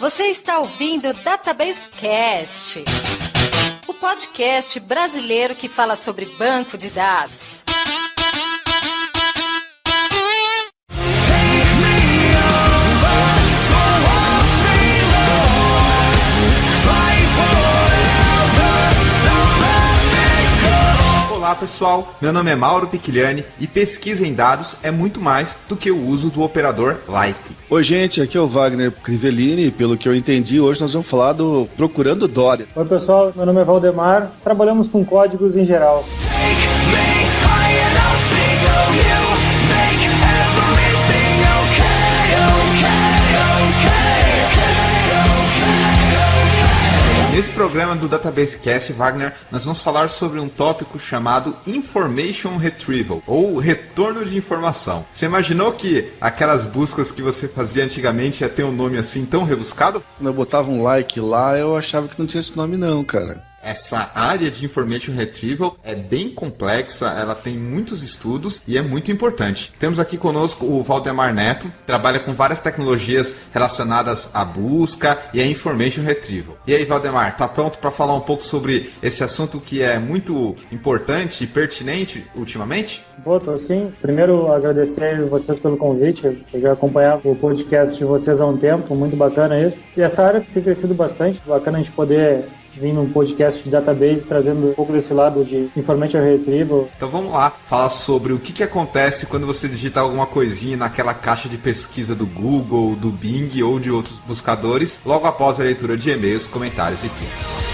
Você está ouvindo o Database Cast, o podcast brasileiro que fala sobre banco de dados. Olá pessoal, meu nome é Mauro Picchigliani e pesquisa em dados é muito mais do que o uso do operador like. Oi gente, aqui é o Wagner Crivellini e pelo que eu entendi hoje nós vamos falar do Procurando Dory. Oi pessoal, meu nome é Valdemar, trabalhamos com códigos em geral. Nesse programa do Database Cast, Wagner, nós vamos falar sobre um tópico chamado Information Retrieval, ou retorno de informação. Você imaginou que aquelas buscas que você fazia antigamente ia ter um nome assim tão rebuscado? Quando eu botava um like lá, eu achava que não tinha esse nome não, cara. Essa área de Information Retrieval é bem complexa, ela tem muitos estudos e é muito importante. Temos aqui conosco o Valdemar Neto, trabalha com várias tecnologias relacionadas à busca e à Information Retrieval. E aí, Valdemar, tá pronto para falar um pouco sobre esse assunto que é muito importante e pertinente ultimamente? Boa, tô sim. Primeiro, agradecer vocês pelo convite. Eu já acompanhava o podcast de vocês há um tempo, muito bacana isso. E essa área tem crescido bastante, bacana a gente poder vim num podcast de database trazendo um pouco desse lado de Information Retrieval. Então vamos lá, falar sobre o que acontece quando você digita alguma coisinha naquela caixa de pesquisa do Google, do Bing ou de outros buscadores, logo após a leitura de e-mails, comentários e tweets.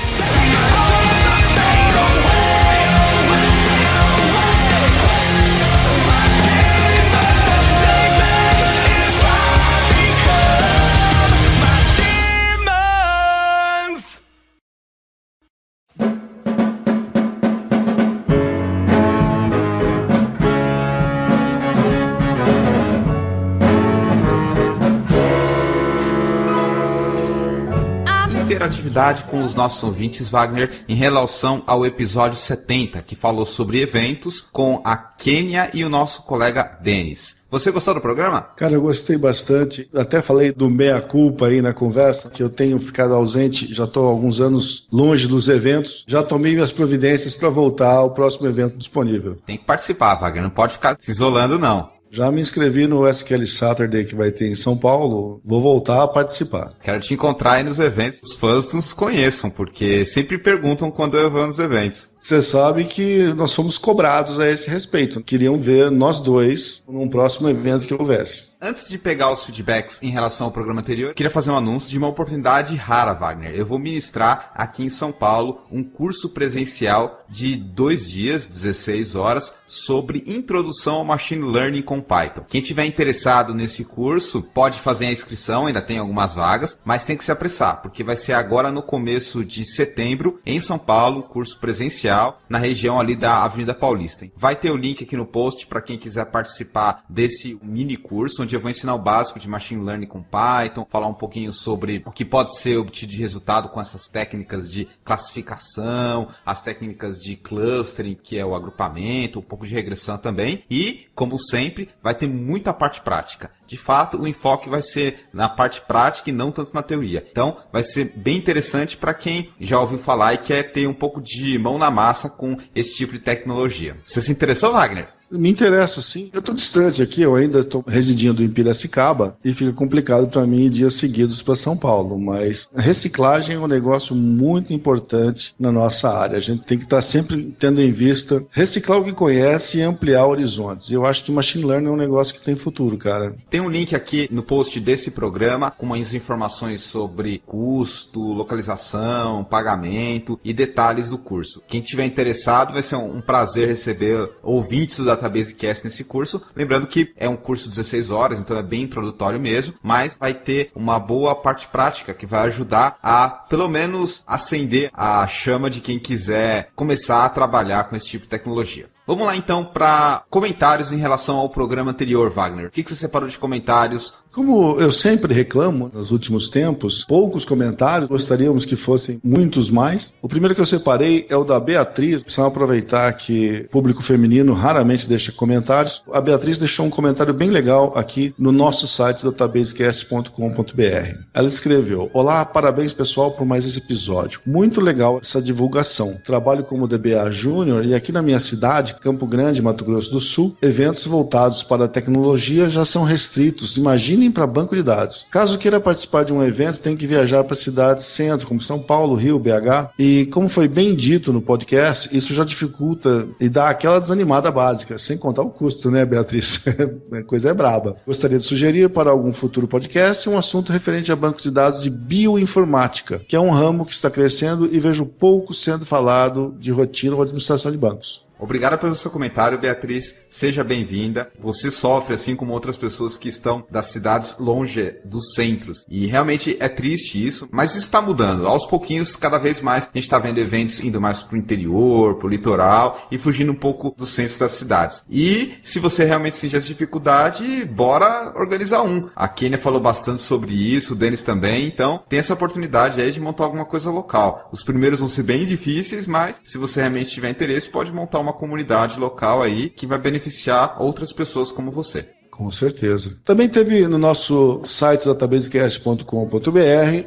Interatividade com os nossos ouvintes, Wagner, em relação ao episódio 70, que falou sobre eventos com a Kênia e o nosso colega Denis. Você gostou do programa? Cara, eu gostei bastante. Até falei do meia-culpa aí na conversa, que eu tenho ficado ausente, já estou há alguns anos longe dos eventos. Já tomei minhas providências para voltar ao próximo evento disponível. Tem que participar, Wagner, não pode ficar se isolando, não. Já me inscrevi no SQL Saturday que vai ter em São Paulo, vou voltar a participar. Quero te encontrar aí nos eventos. Os fãs nos conheçam, porque sempre perguntam quando eu vou nos eventos. Você sabe que nós fomos cobrados a esse respeito. Queriam ver nós dois num próximo evento que houvesse. Antes de pegar os feedbacks em relação ao programa anterior, queria fazer um anúncio de uma oportunidade rara, Wagner. Eu vou ministrar aqui em São Paulo um curso presencial de 2 dias, 16 horas, sobre introdução ao Machine Learning com Python. Quem tiver interessado nesse curso pode fazer a inscrição, ainda tem algumas vagas, mas tem que se apressar, porque vai ser agora no começo de setembro, em São Paulo, curso presencial, na região ali da Avenida Paulista. Vai ter o link aqui no post para quem quiser participar desse mini curso, onde eu vou ensinar o básico de Machine Learning com Python, falar um pouquinho sobre o que pode ser obtido de resultado com essas técnicas de classificação, as técnicas de clustering, que é o agrupamento, um pouco de regressão também, e, como sempre, vai ter muita parte prática. De fato, o enfoque vai ser na parte prática e não tanto na teoria. Então, vai ser bem interessante para quem já ouviu falar e quer ter um pouco de mão na massa com esse tipo de tecnologia. Você se interessou, Wagner? Me interessa, sim. Eu estou distante aqui, eu ainda estou residindo em Piracicaba e fica complicado para mim ir dias seguidos para São Paulo, mas a reciclagem é um negócio muito importante na nossa área. A gente tem que estar sempre tendo em vista reciclar o que conhece e ampliar horizontes. Eu acho que Machine Learning é um negócio que tem futuro, cara. Tem um link aqui no post desse programa com umas informações sobre custo, localização, pagamento e detalhes do curso. Quem tiver interessado, vai ser um prazer receber ouvintes do Database Cast nesse curso. Lembrando que é um curso de 16 horas, então é bem introdutório mesmo, mas vai ter uma boa parte prática que vai ajudar a, pelo menos, acender a chama de quem quiser começar a trabalhar com esse tipo de tecnologia. Vamos lá então para comentários em relação ao programa anterior, Wagner. O que você separou de comentários Como eu sempre reclamo nos últimos tempos, poucos comentários, gostaríamos que fossem muitos mais. O primeiro que eu separei é o da Beatriz. Precisamos aproveitar que o público feminino raramente deixa comentários. A Beatriz deixou um comentário bem legal aqui no nosso site databasecast.com.br. Ela escreveu: olá, parabéns pessoal por mais esse episódio. Muito legal essa divulgação. Trabalho como DBA Júnior e aqui na minha cidade, Campo Grande, Mato Grosso do Sul, eventos voltados para a tecnologia já são restritos. Imaginem para banco de dados. Caso queira participar de um evento, tem que viajar para cidades centro, como São Paulo, Rio, BH. E como foi bem dito no podcast, isso já dificulta e dá aquela desanimada básica, sem contar o custo, né, Beatriz? A coisa é braba. Gostaria de sugerir para algum futuro podcast um assunto referente a bancos de dados de bioinformática, que é um ramo que está crescendo e vejo pouco sendo falado de rotina ou administração de bancos. Obrigado pelo seu comentário, Beatriz. Seja bem-vinda. Você sofre, assim como outras pessoas que estão das cidades longe dos centros. E realmente é triste isso, mas isso está mudando. Aos pouquinhos, cada vez mais, a gente está vendo eventos indo mais para o interior, para o litoral e fugindo um pouco do centro das cidades. E se você realmente sente essa dificuldade, bora organizar um. A Kênia falou bastante sobre isso, o Denis também. Então, tem essa oportunidade aí de montar alguma coisa local. Os primeiros vão ser bem difíceis, mas se você realmente tiver interesse, pode montar uma comunidade local aí que vai beneficiar outras pessoas como você. Com certeza. Também teve no nosso site databasecast.com.br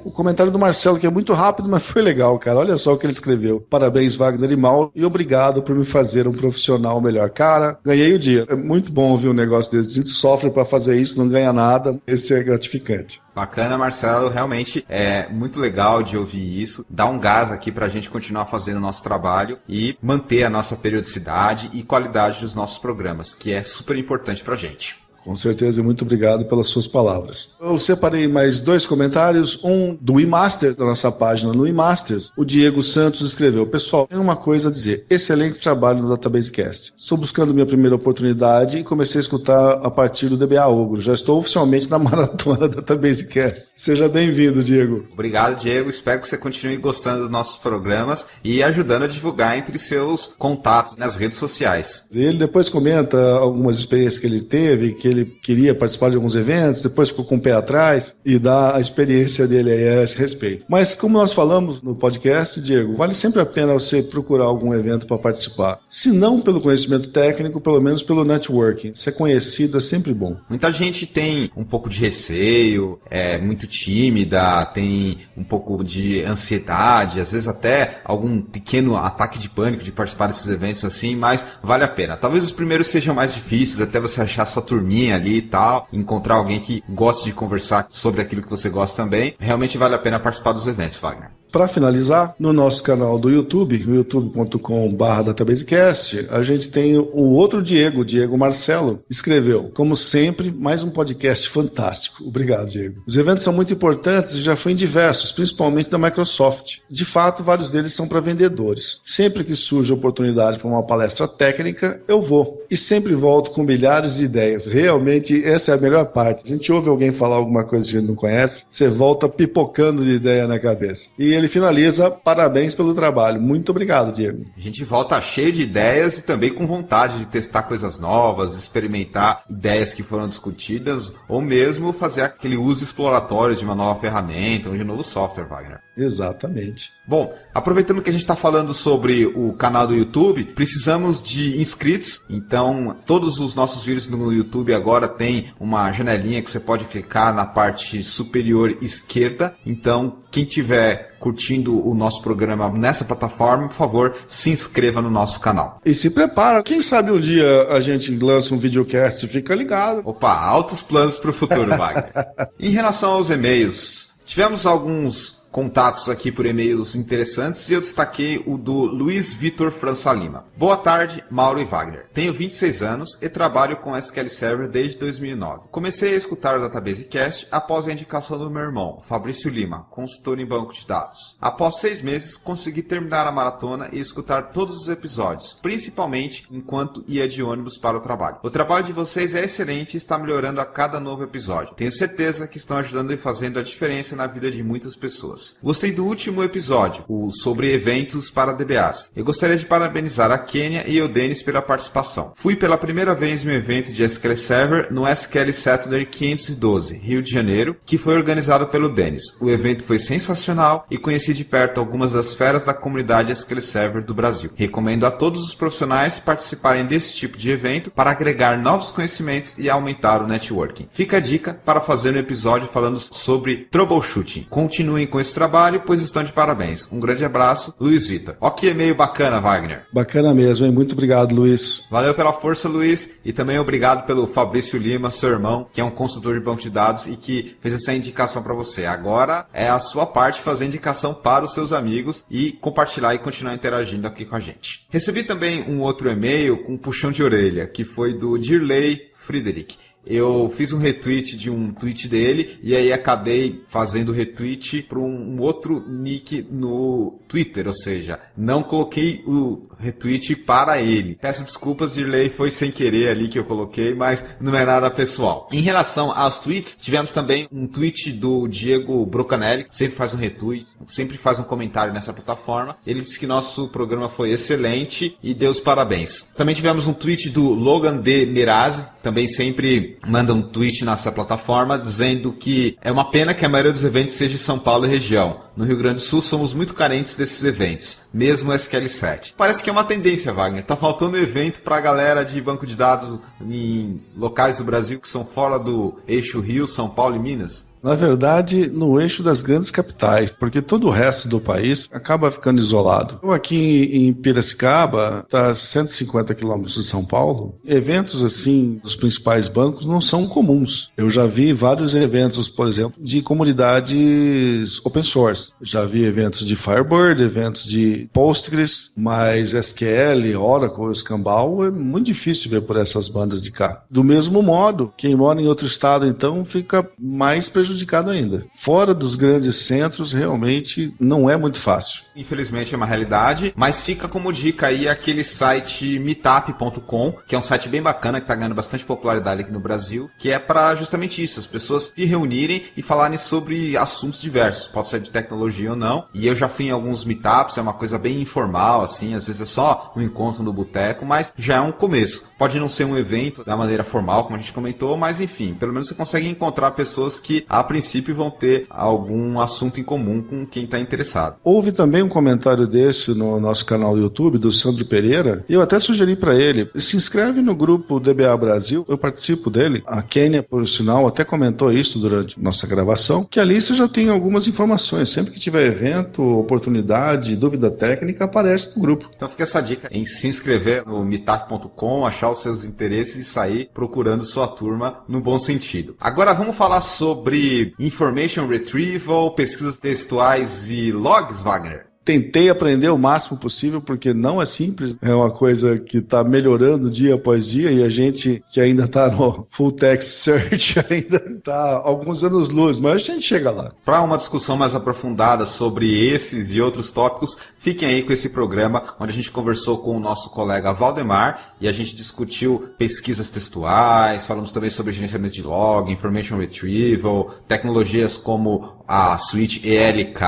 o comentário do Marcelo, que é muito rápido, mas foi legal, cara. Olha só o que ele escreveu. Parabéns, Wagner e Mauro, e obrigado por me fazer um profissional melhor. Cara, ganhei o dia. É muito bom ouvir um negócio desse. A gente sofre para fazer isso, não ganha nada. Esse é gratificante. Bacana, Marcelo. Realmente é muito legal de ouvir isso. Dá um gás aqui pra gente continuar fazendo o nosso trabalho e manter a nossa periodicidade e qualidade dos nossos programas, que é super importante pra gente. Com certeza, e muito obrigado pelas suas palavras. Eu separei mais 2 comentários, um do eMasters, da nossa página no eMasters. O Diego Santos escreveu: pessoal, tenho uma coisa a dizer, excelente trabalho no Databasecast. Estou buscando minha primeira oportunidade e comecei a escutar a partir do DBA Ogro. Já estou oficialmente na maratona do Databasecast. Seja bem-vindo, Diego. Obrigado, Diego. Espero que você continue gostando dos nossos programas e ajudando a divulgar entre seus contatos nas redes sociais. Ele depois comenta algumas experiências que ele teve, que ele queria participar de alguns eventos, depois ficou com o pé atrás e dá a experiência dele aí a esse respeito. Mas como nós falamos no podcast, Diego, vale sempre a pena você procurar algum evento para participar. Se não pelo conhecimento técnico, pelo menos pelo networking. Ser conhecido é sempre bom. Muita gente tem um pouco de receio, é muito tímida, tem um pouco de ansiedade, às vezes até algum pequeno ataque de pânico de participar desses eventos assim, mas vale a pena. Talvez os primeiros sejam mais difíceis, até você achar sua turminha ali e tal, encontrar alguém que goste de conversar sobre aquilo que você gosta também. Realmente vale a pena participar dos eventos, Wagner. Para finalizar, no nosso canal do YouTube, youtube.com/databasecast, a gente tem o outro Diego, o Diego Marcelo, escreveu: como sempre, mais um podcast fantástico. Obrigado, Diego. Os eventos são muito importantes e já fui em diversos, principalmente da Microsoft. De fato, vários deles são para vendedores. Sempre que surge oportunidade para uma palestra técnica, eu vou. E sempre volto com milhares de ideias. Realmente, essa é a melhor parte. A gente ouve alguém falar alguma coisa que a gente não conhece, você volta pipocando de ideia na cabeça. E ele finaliza: parabéns pelo trabalho. Muito obrigado, Diego. A gente volta cheio de ideias e também com vontade de testar coisas novas, experimentar ideias que foram discutidas ou mesmo fazer aquele uso exploratório de uma nova ferramenta ou de um novo software, Wagner. Exatamente. Bom, aproveitando que a gente está falando sobre o canal do YouTube, precisamos de inscritos. Então, todos os nossos vídeos no YouTube agora tem uma janelinha que você pode clicar na parte superior esquerda. Então, quem tiver curtindo o nosso programa nessa plataforma, por favor, se inscreva no nosso canal. E se prepara, quem sabe um dia a gente lança um videocast e fica ligado. Opa, altos planos para o futuro, Wagner. Em relação aos e-mails, tivemos alguns contatos aqui por e-mails interessantes e eu destaquei o do Luiz Vitor França Lima. Boa tarde, Mauro e Wagner. Tenho 26 anos e trabalho com SQL Server desde 2009. Comecei a escutar o Databasecast após a indicação do meu irmão, Fabrício Lima, consultor em banco de dados. Após 6 meses, consegui terminar a maratona e escutar todos os episódios, principalmente enquanto ia de ônibus para o trabalho. O trabalho de vocês é excelente e está melhorando a cada novo episódio. Tenho certeza que estão ajudando e fazendo a diferença na vida de muitas pessoas. pessoas. Gostei do último episódio, o sobre eventos para DBAs. Eu gostaria de parabenizar a Kênia e o Denis pela participação. Fui pela primeira vez em um evento de SQL Server no SQL Saturday 512, Rio de Janeiro, que foi organizado pelo Denis. O evento foi sensacional e conheci de perto algumas das feras da comunidade SQL Server do Brasil. Recomendo a todos os profissionais participarem desse tipo de evento para agregar novos conhecimentos e aumentar o networking. Fica a dica para fazer um episódio falando sobre troubleshooting. Continuem com esse trabalho, pois estão de parabéns. Um grande abraço, Luiz Vitor. Ó que e-mail bacana, Wagner. Bacana mesmo, hein? Muito obrigado, Luiz. Valeu pela força, Luiz, e também obrigado pelo Fabrício Lima, seu irmão, que é um consultor de banco de dados e que fez essa indicação para você. Agora é a sua parte fazer indicação para os seus amigos e compartilhar e continuar interagindo aqui com a gente. Recebi também um outro e-mail com um puxão de orelha, que foi do Dirley Frederick. Eu fiz um retweet de um tweet dele e aí acabei fazendo retweet para um outro nick no Twitter, ou seja, não coloquei o retweet para ele. Peço desculpas, Dirley, foi sem querer ali que eu coloquei, mas não é nada pessoal. Em relação aos tweets, tivemos também um tweet do Diego Brocanelli, sempre faz um retweet, sempre faz um comentário nessa plataforma. Ele disse que nosso programa foi excelente e deu os parabéns. Também tivemos um tweet do Logan D. Merazzi, também sempre manda um tweet nessa plataforma dizendo que é uma pena que a maioria dos eventos seja em São Paulo e região. No Rio Grande do Sul somos muito carentes desses eventos, mesmo o SQL 7. Parece que é uma tendência, Wagner. Tá faltando evento pra galera de banco de dados em locais do Brasil que são fora do eixo Rio, São Paulo e Minas. Na verdade, no eixo das grandes capitais, porque todo o resto do país acaba ficando isolado. Eu aqui em Piracicaba, está a 150 quilômetros de São Paulo, eventos assim dos principais bancos não são comuns. Eu já vi vários eventos, por exemplo, de comunidades open source. Já vi eventos de Firebird, eventos de Postgres, mas SQL, Oracle, Escambau é muito difícil ver por essas bandas de cá. Do mesmo modo, quem mora em outro estado, então, fica mais prejudicado ainda. Fora dos grandes centros, realmente não é muito fácil. Infelizmente é uma realidade, mas fica como dica aí aquele site meetup.com, que é um site bem bacana, que está ganhando bastante popularidade aqui no Brasil, que é para justamente isso, as pessoas se reunirem e falarem sobre assuntos diversos, pode ser de tecnologia ou não, e eu já fui em alguns meetups, é uma coisa bem informal, assim, às vezes é só um encontro no boteco, mas já é um começo. Pode não ser um evento da maneira formal, como a gente comentou, mas enfim, pelo menos você consegue encontrar pessoas que a princípio vão ter algum assunto em comum com quem está interessado. Houve também um comentário desse no nosso canal do YouTube, do Sandro Pereira, e eu até sugeri para ele, se inscreve no grupo DBA Brasil, eu participo dele, a Kênia, por sinal, até comentou isso durante nossa gravação, que ali você já tem algumas informações, sempre que tiver evento, oportunidade, dúvida técnica, aparece no grupo. Então fica essa dica em se inscrever no meetup.com, achar os seus interesses e sair procurando sua turma no bom sentido. Agora vamos falar sobre Information Retrieval, pesquisas textuais e logs, Wagner? Tentei aprender o máximo possível, porque não é simples, é uma coisa que está melhorando dia após dia, e a gente que ainda está no Full Text Search ainda está alguns anos luz, mas a gente chega lá. Para uma discussão mais aprofundada sobre esses e outros tópicos, fiquem aí com esse programa, onde a gente conversou com o nosso colega Valdemar, e a gente discutiu pesquisas textuais, falamos também sobre gerenciamento de log, Information Retrieval, tecnologias como a suíte ELK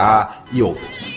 e outras.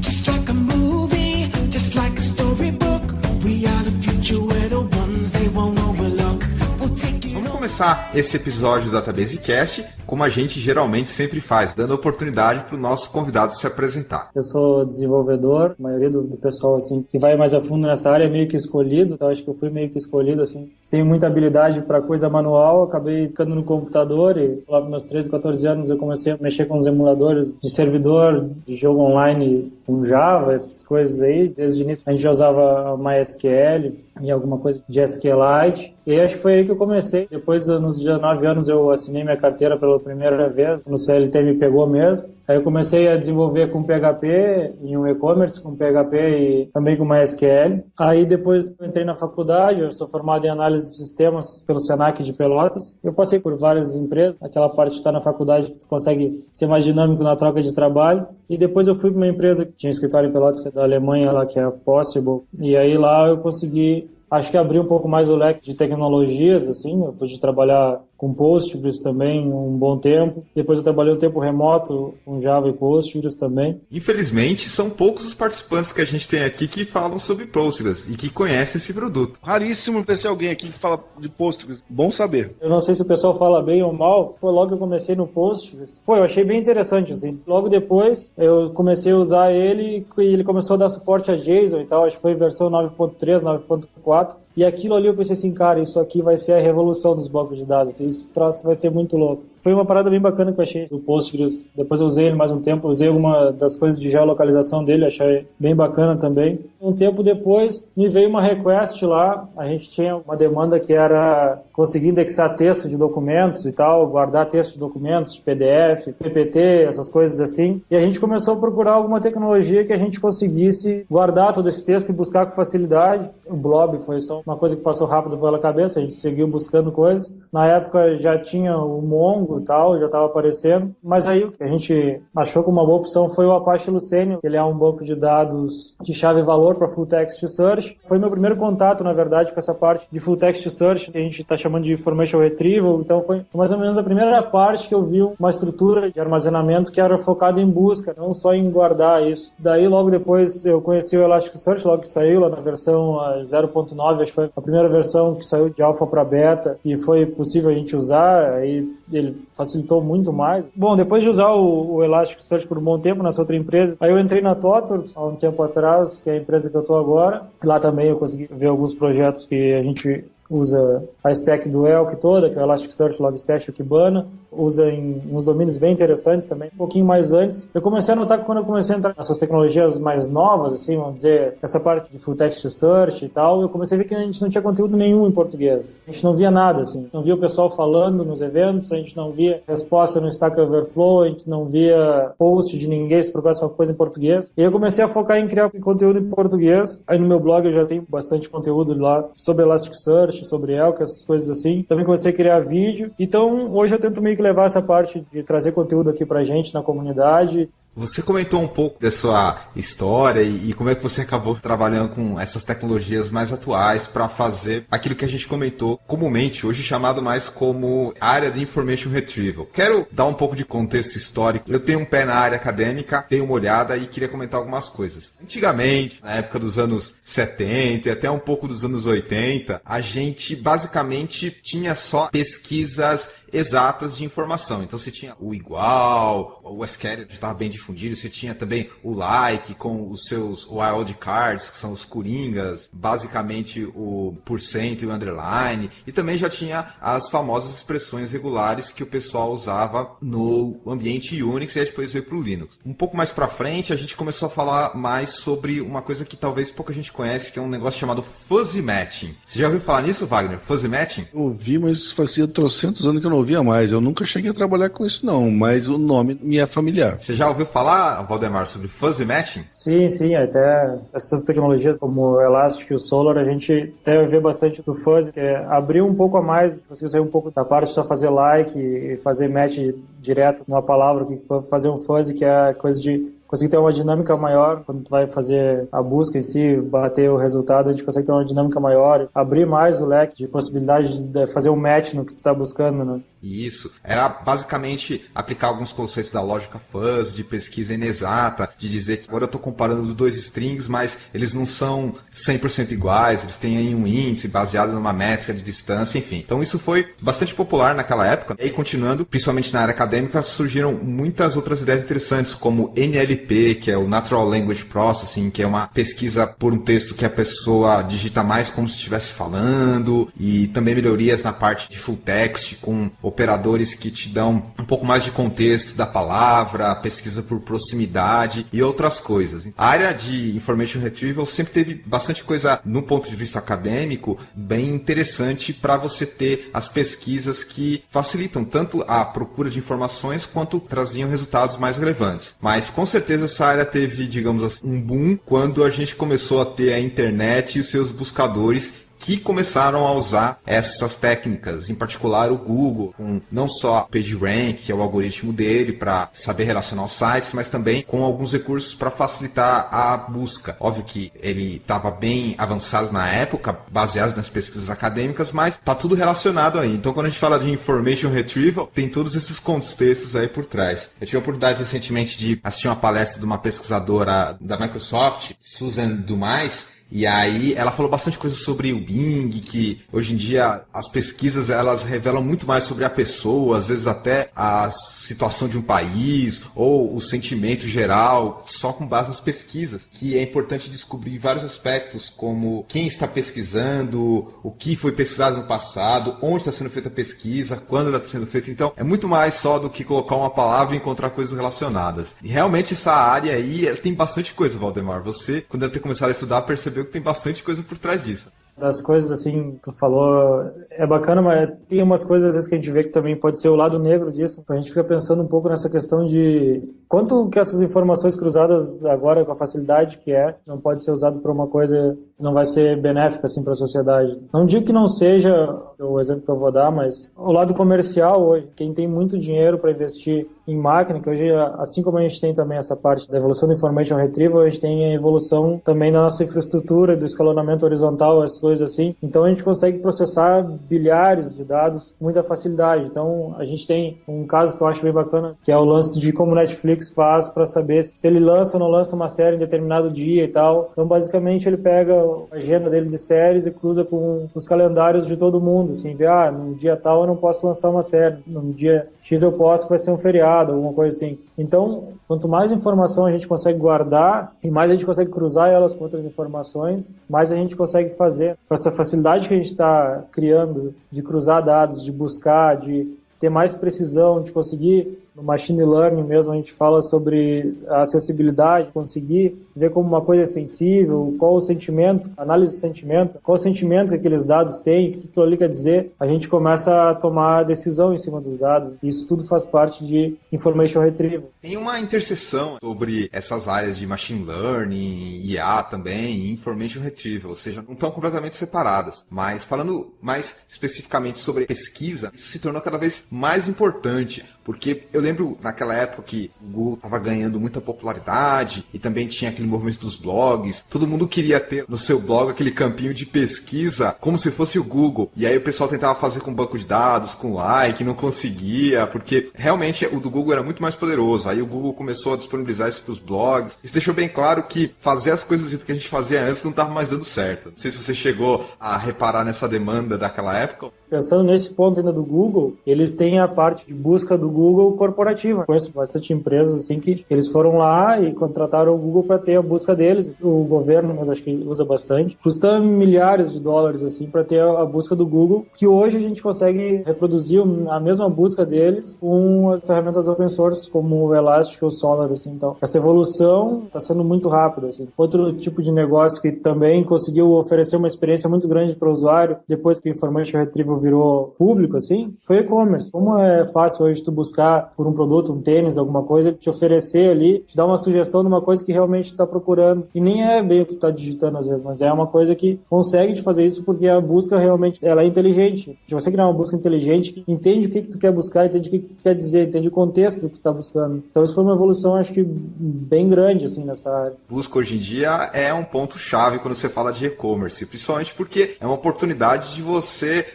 Just like a movie, just like a storybook, we are the future, we're the ones they won't overlook. We'll take it. Vamos começar esse episódio do Database Cast como a gente geralmente sempre faz, dando oportunidade para o nosso convidado se apresentar. Eu sou desenvolvedor, a maioria do pessoal assim, que vai mais a fundo nessa área é meio que escolhido, então acho que eu fui meio que escolhido assim, sem muita habilidade para coisa manual, acabei ficando no computador e lá para meus 13, 14 anos eu comecei a mexer com os emuladores de servidor, de jogo online com Java, essas coisas aí. Desde o início a gente já usava MySQL e alguma coisa de SQLite. E acho que foi aí que eu comecei. Depois nos 19 anos, eu assinei minha carteira pela primeira vez. No CLT me pegou mesmo. Aí eu comecei a desenvolver com PHP em um e-commerce, com PHP e também com MySQL. Aí depois eu entrei na faculdade, eu sou formado em análise de sistemas pelo Senac de Pelotas. Eu passei por várias empresas, aquela parte de estar na faculdade que tu consegue ser mais dinâmico na troca de trabalho. E depois eu fui para uma empresa que tinha escritório em Pelotas, que é da Alemanha, lá, que é a Possible. E aí lá eu consegui, acho que abrir um pouco mais o leque de tecnologias, assim. Eu pude trabalhar com Postgres também um bom tempo. Depois eu trabalhei um tempo remoto com Java e Postgres também. Infelizmente, são poucos os participantes que a gente tem aqui que falam sobre Postgres e que conhecem esse produto. Raríssimo ter alguém aqui que fala de Postgres. Bom saber. Eu não sei se o pessoal fala bem ou mal. Foi logo que eu comecei no Postgres. Eu achei bem interessante, assim. Logo depois, eu comecei a usar ele e ele começou a dar suporte a JSON e tal. Acho que foi versão 9.3, 9.4. E aquilo ali eu pensei assim, cara, isso aqui vai ser a revolução dos bancos de dados. Esse troço vai ser muito louco. Foi uma parada bem bacana que eu achei do Postgres. Depois eu usei ele mais um tempo, usei alguma das coisas de geolocalização dele, achei bem bacana também. Um tempo depois, me veio uma request lá, a gente tinha uma demanda que era conseguir indexar texto de documentos e tal, guardar texto de documentos, PDF, PPT, essas coisas assim. E a gente começou a procurar alguma tecnologia que a gente conseguisse guardar todo esse texto e buscar com facilidade. O Blob foi só uma coisa que passou rápido pela cabeça, a gente seguiu buscando coisas. Na época já tinha o Mongo e tal, já estava aparecendo. Mas aí o que a gente achou como uma boa opção foi o Apache Lucene, que ele é um banco de dados de chave e valor para Full Text Search. Foi meu primeiro contato, na verdade, com essa parte de Full Text Search, que a gente está chamando de Information Retrieval. Então foi mais ou menos a primeira parte que eu vi uma estrutura de armazenamento que era focada em busca, não só em guardar isso. Daí logo depois eu conheci o Elasticsearch, logo que saiu lá na versão 0.9, acho que foi a primeira versão que saiu de alfa para beta, que foi possível a gente usar, aí ele facilitou muito mais. Bom, depois de usar o Elasticsearch por um bom tempo nessa outra empresa, aí eu entrei na Totworks há um tempo atrás, que é a empresa que eu estou agora. Lá também eu consegui ver alguns projetos que a gente usa a stack do Elk toda, que é o Elasticsearch, Logstash e o Kibana. Usa em uns domínios bem interessantes também. Um pouquinho mais antes, eu comecei a notar que quando eu comecei a entrar nessas tecnologias mais novas, assim, vamos dizer, essa parte de Full Text Search e tal, eu comecei a ver que a gente não tinha conteúdo nenhum em português. A gente não via nada, assim. Não via o pessoal falando nos eventos, a gente não via resposta no Stack Overflow, a gente não via post de ninguém se procurasse uma coisa em português. E eu comecei a focar em criar conteúdo em português. Aí no meu blog eu já tenho bastante conteúdo lá sobre Elasticsearch, sobre Elk, essas coisas assim. Também comecei a criar vídeo. Então, hoje eu tento meio que levar essa parte de trazer conteúdo aqui pra gente na comunidade. Você comentou um pouco da sua história e como é que você acabou trabalhando com essas tecnologias mais atuais para fazer aquilo que a gente comentou comumente, hoje chamado mais como área de Information Retrieval. Quero dar um pouco de contexto histórico. Eu tenho um pé na área acadêmica, dei uma olhada e queria comentar algumas coisas. Antigamente, na época dos anos 70 e até um pouco dos anos 80, a gente basicamente tinha só pesquisas exatas de informação. Então você tinha o igual, o SQL estava bem difundido, você tinha também o like com os seus wildcards, que são os coringas, basicamente o % e o underline, e também já tinha as famosas expressões regulares que o pessoal usava no ambiente Unix e depois veio para o Linux. Um pouco mais para frente a gente começou a falar mais sobre uma coisa que talvez pouca gente conhece, que é um negócio chamado Fuzzy Matching. Você já ouviu falar nisso, Wagner? Fuzzy Matching? Eu ouvi, mas fazia trocentos anos que eu não ouvia mais. Eu nunca cheguei a trabalhar com isso não, mas o nome me é familiar. Você já ouviu falar, Valdemar, sobre Fuzzy Matching? Sim, até essas tecnologias como o Elastic e o Solar, a gente deve ver bastante do Fuzzy, que é abrir um pouco a mais, conseguir sair um pouco da parte de só fazer like e fazer match direto numa palavra, que fazer um Fuzzy, que é a coisa de conseguir ter uma dinâmica maior quando tu vai fazer a busca em si, bater o resultado, a gente consegue ter uma dinâmica maior, abrir mais o leque de possibilidade de fazer um match no que tu está buscando, né? Isso. Era basicamente aplicar alguns conceitos da lógica fuzzy, de pesquisa inexata, de dizer que agora eu estou comparando dois strings, mas eles não são 100% iguais, eles têm aí um índice baseado numa métrica de distância, enfim. Então isso foi bastante popular naquela época. E aí, continuando, principalmente na área acadêmica, surgiram muitas outras ideias interessantes, como NLP, NLP, que é o Natural Language Processing, que é uma pesquisa por um texto que a pessoa digita mais como se estivesse falando, e também melhorias na parte de full text, com operadores que te dão um pouco mais de contexto da palavra, pesquisa por proximidade e outras coisas. A área de Information Retrieval sempre teve bastante coisa, no ponto de vista acadêmico, bem interessante para você ter as pesquisas que facilitam tanto a procura de informações quanto traziam resultados mais relevantes. Mas com certeza essa área teve, digamos assim, um boom quando a gente começou a ter a internet e os seus buscadores que começaram a usar essas técnicas, em particular o Google, com não só PageRank, que é o algoritmo dele para saber relacionar os sites, mas também com alguns recursos para facilitar a busca. Óbvio que ele estava bem avançado na época, baseado nas pesquisas acadêmicas, mas está tudo relacionado aí. Então, quando a gente fala de Information Retrieval, tem todos esses contextos aí por trás. Eu tive a oportunidade recentemente de assistir uma palestra de uma pesquisadora da Microsoft, Susan Dumais, e aí ela falou bastante coisa sobre o Bing, que hoje em dia as pesquisas elas revelam muito mais sobre a pessoa, às vezes até a situação de um país ou o sentimento geral, só com base nas pesquisas, que é importante descobrir vários aspectos, como quem está pesquisando, o que foi pesquisado no passado, onde está sendo feita a pesquisa, quando ela está sendo feita. Então é muito mais só do que colocar uma palavra e encontrar coisas relacionadas. E realmente essa área aí ela tem bastante coisa, Valdemar. Você, quando deve ter começado a estudar, percebeu que tem bastante coisa por trás disso. Das coisas, assim, tu falou, é bacana, mas tem umas coisas, às vezes, que a gente vê que também pode ser o lado negro disso. A gente fica pensando um pouco nessa questão de quanto que essas informações cruzadas agora, com a facilidade que não pode ser usado para uma coisa que não vai ser benéfica, assim, para a sociedade. Não digo que não seja o exemplo que eu vou dar, mas o lado comercial hoje, quem tem muito dinheiro para investir em máquina, que hoje, assim como a gente tem também essa parte da evolução do Information Retrieval, a gente tem a evolução também da nossa infraestrutura, do escalonamento horizontal, as coisas assim. Então a gente consegue processar bilhares de dados com muita facilidade. Então a gente tem um caso que eu acho bem bacana, que é o lance de como o Netflix faz para saber se ele lança ou não lança uma série em determinado dia e tal. Então basicamente ele pega a agenda dele de séries e cruza com os calendários de todo mundo, assim, vê, no dia tal eu não posso lançar uma série, no dia X eu posso, que vai ser um feriado, alguma coisa assim. Então, quanto mais informação a gente consegue guardar e mais a gente consegue cruzar elas com outras informações, mais a gente consegue fazer. Com essa facilidade que a gente está criando de cruzar dados, de buscar, de ter mais precisão, de conseguir, no machine learning mesmo, a gente fala sobre a acessibilidade, conseguir ver como uma coisa é sensível, qual o sentimento, análise de sentimento, qual o sentimento que aqueles dados têm, o que aquilo ali quer dizer, a gente começa a tomar decisão em cima dos dados. Isso tudo faz parte de Information Retrieval. Tem uma interseção sobre essas áreas de machine learning, IA também, e Information Retrieval, ou seja, não estão completamente separadas. Mas falando mais especificamente sobre pesquisa, isso se tornou cada vez mais importante, porque eu lembro naquela época que o Google estava ganhando muita popularidade e também tinha aquele movimento dos blogs. Todo mundo queria ter no seu blog aquele campinho de pesquisa como se fosse o Google. E aí o pessoal tentava fazer com banco de dados, com like, não conseguia, porque realmente o do Google era muito mais poderoso. Aí o Google começou a disponibilizar isso para os blogs. Isso deixou bem claro que fazer as coisas do jeito que a gente fazia antes não estava mais dando certo. Não sei se você chegou a reparar nessa demanda daquela época. Pensando nesse ponto ainda do Google, eles têm a parte de busca do Google corporativa. Conheço bastante empresas assim que eles foram lá e contrataram o Google para ter a busca deles. O governo, mas acho que usa bastante, custa milhares de dólares assim para ter a busca do Google, que hoje a gente consegue reproduzir a mesma busca deles com as ferramentas open source como o Elastic ou o Solar, assim. Então, essa evolução está sendo muito rápida, assim. Outro tipo de negócio que também conseguiu oferecer uma experiência muito grande para o usuário depois que o Information Retrieval virou público, assim, foi e-commerce. Como é fácil hoje tu buscar por um produto, um tênis, alguma coisa, te oferecer ali, te dar uma sugestão de uma coisa que realmente tu tá procurando. E nem é bem o que tu tá digitando às vezes, mas é uma coisa que consegue te fazer isso porque a busca realmente, ela é inteligente. Se você criar uma busca inteligente, que entende o que tu quer buscar, entende o que tu quer dizer, entende o contexto do que tu tá buscando. Então isso foi uma evolução, acho que bem grande, assim, nessa área. Busca hoje em dia é um ponto-chave quando você fala de e-commerce, principalmente porque é uma oportunidade de você,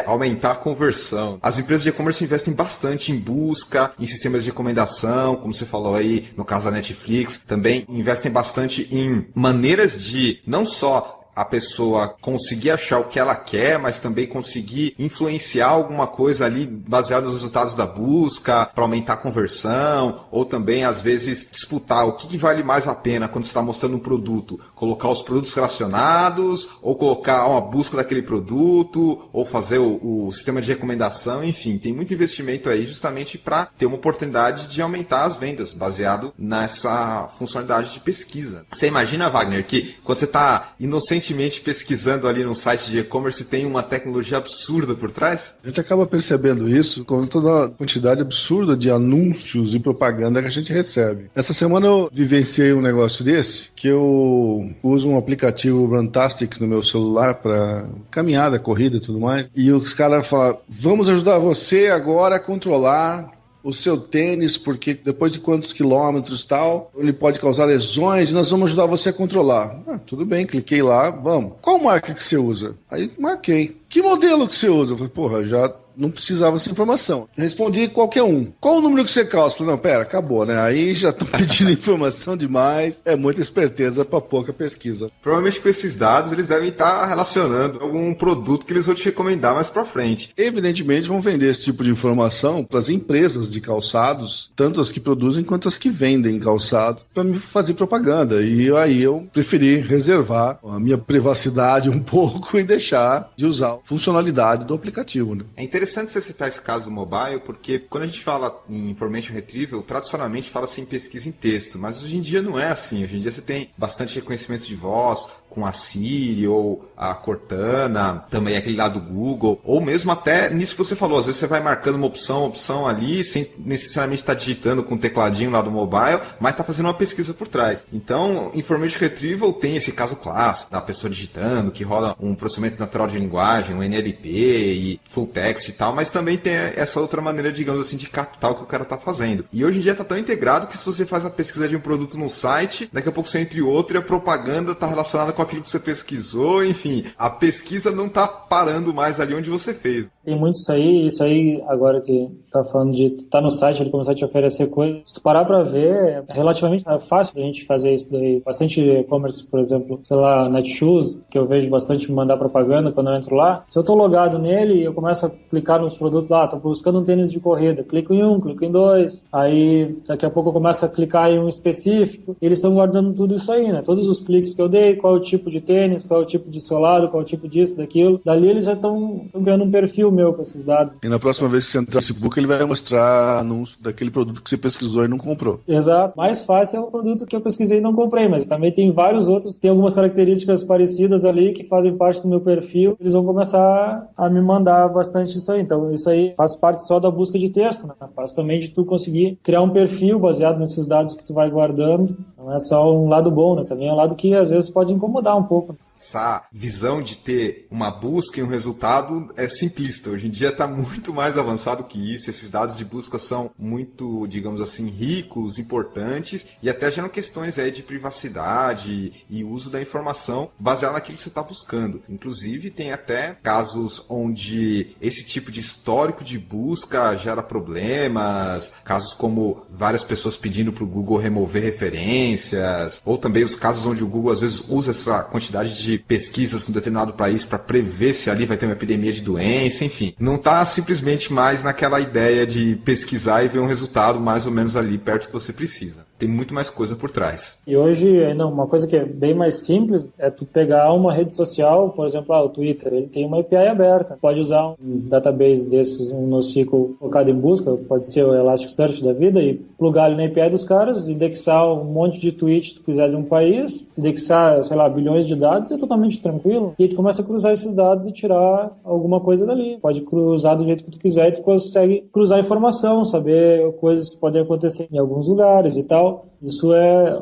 aumentar a conversão. As empresas de e-commerce investem bastante em busca, em sistemas de recomendação, como você falou aí, no caso da Netflix, também investem bastante em maneiras de não só a pessoa conseguir achar o que ela quer, mas também conseguir influenciar alguma coisa ali baseado nos resultados da busca, para aumentar a conversão, ou também, às vezes, disputar o que vale mais a pena quando você está mostrando um produto. Colocar os produtos relacionados, ou colocar uma busca daquele produto, ou fazer o sistema de recomendação, enfim, tem muito investimento aí justamente para ter uma oportunidade de aumentar as vendas, baseado nessa funcionalidade de pesquisa. Você imagina, Wagner, que quando você está inocentemente pesquisando ali num site de e-commerce, tem uma tecnologia absurda por trás? A gente acaba percebendo isso com toda a quantidade absurda de anúncios e propaganda que a gente recebe. Essa semana eu vivenciei um negócio desse, que eu uso um aplicativo Runtastic no meu celular para caminhada, corrida e tudo mais, e os caras falam, vamos ajudar você agora a controlar o seu tênis, porque depois de quantos quilômetros tal, ele pode causar lesões e nós vamos ajudar você a controlar. Tudo bem, cliquei lá, vamos. Qual marca que você usa? Aí marquei. Que modelo que você usa? Eu falei, porra, já não precisava essa informação. Respondi qualquer um. Qual o número que você calça? Falei, não, pera, acabou, né? Aí já estão pedindo informação demais. É muita esperteza para pouca pesquisa. Provavelmente com esses dados eles devem estar relacionando algum produto que eles vão te recomendar mais para frente. Evidentemente vão vender esse tipo de informação para as empresas de calçados, tanto as que produzem quanto as que vendem calçado, para me fazer propaganda. E aí eu preferi reservar a minha privacidade um pouco e deixar de usar a funcionalidade do aplicativo, né? É interessante você citar esse caso do mobile, porque quando a gente fala em Information Retrieval, tradicionalmente fala-se em pesquisa em texto, mas hoje em dia não é assim. Hoje em dia você tem bastante reconhecimento de voz, com a Siri ou a Cortana, também aquele lá do Google, ou mesmo até nisso que você falou, às vezes você vai marcando uma opção ali, sem necessariamente estar digitando com o tecladinho lá do mobile, mas está fazendo uma pesquisa por trás. Então, Information Retrieval tem esse caso clássico, da pessoa digitando, que rola um processamento natural de linguagem, um NLP e full text e tal, mas também tem essa outra maneira, digamos assim, de captar o que o cara está fazendo. E hoje em dia está tão integrado que se você faz a pesquisa de um produto no site, daqui a pouco você entra em outro e a propaganda está relacionada com aquilo que você pesquisou, enfim, a pesquisa não está parando mais ali onde você fez. Tem muito isso aí agora que tá falando de estar no site, ele começar a te oferecer coisas. Se parar pra ver, é relativamente fácil a gente fazer isso daí. Bastante e-commerce, por exemplo, sei lá, Netshoes, que eu vejo bastante me mandar propaganda quando eu entro lá. Se eu tô logado nele, eu começo a clicar nos produtos lá, tô buscando um tênis de corrida, clico em um, clico em dois, aí daqui a pouco eu começo a clicar em um específico, eles estão guardando tudo isso aí, né? Todos os cliques que eu dei, qual é o tipo de tênis, qual é o tipo de solado, qual é o tipo disso, daquilo. Dali eles já estão criando um perfil meu com esses dados. E na próxima vez que você entrar no Facebook, ele vai mostrar anúncio daquele produto que você pesquisou e não comprou. Exato. Mais fácil é o produto que eu pesquisei e não comprei, mas também tem vários outros, tem algumas características parecidas ali que fazem parte do meu perfil. Eles vão começar a me mandar bastante isso aí. Então, isso aí faz parte só da busca de texto, né? Faz também de tu conseguir criar um perfil baseado nesses dados que tu vai guardando. Não é só um lado bom, né? Também é um lado que às vezes pode incomodar um pouco. Essa visão de ter uma busca e um resultado é simplista. Hoje em dia está muito mais avançado que isso. Esses dados de busca são muito, digamos assim, ricos, importantes e até geram questões aí de privacidade e uso da informação baseado naquilo que você está buscando. Inclusive, tem até casos onde esse tipo de histórico de busca gera problemas, casos como várias pessoas pedindo para o Google remover referências, ou também os casos onde o Google às vezes usa essa quantidade de pesquisas em um determinado país para prever se ali vai ter uma epidemia de doença, enfim. Não está simplesmente mais naquela ideia de pesquisar e ver um resultado mais ou menos ali perto que você precisa. Tem muito mais coisa por trás. E hoje, uma coisa que é bem mais simples é tu pegar uma rede social, por exemplo, o Twitter, ele tem uma API aberta. Pode usar um database desses, um NoSQL focado em busca, pode ser o Elasticsearch da vida, e plugar ali na API dos caras, indexar um monte de tweets que tu quiser de um país, indexar, sei lá, bilhões de dados, é totalmente tranquilo. E aí tu começa a cruzar esses dados e tirar alguma coisa dali. Pode cruzar do jeito que tu quiser e tu consegue cruzar informação, saber coisas que podem acontecer em alguns lugares e tal. Isso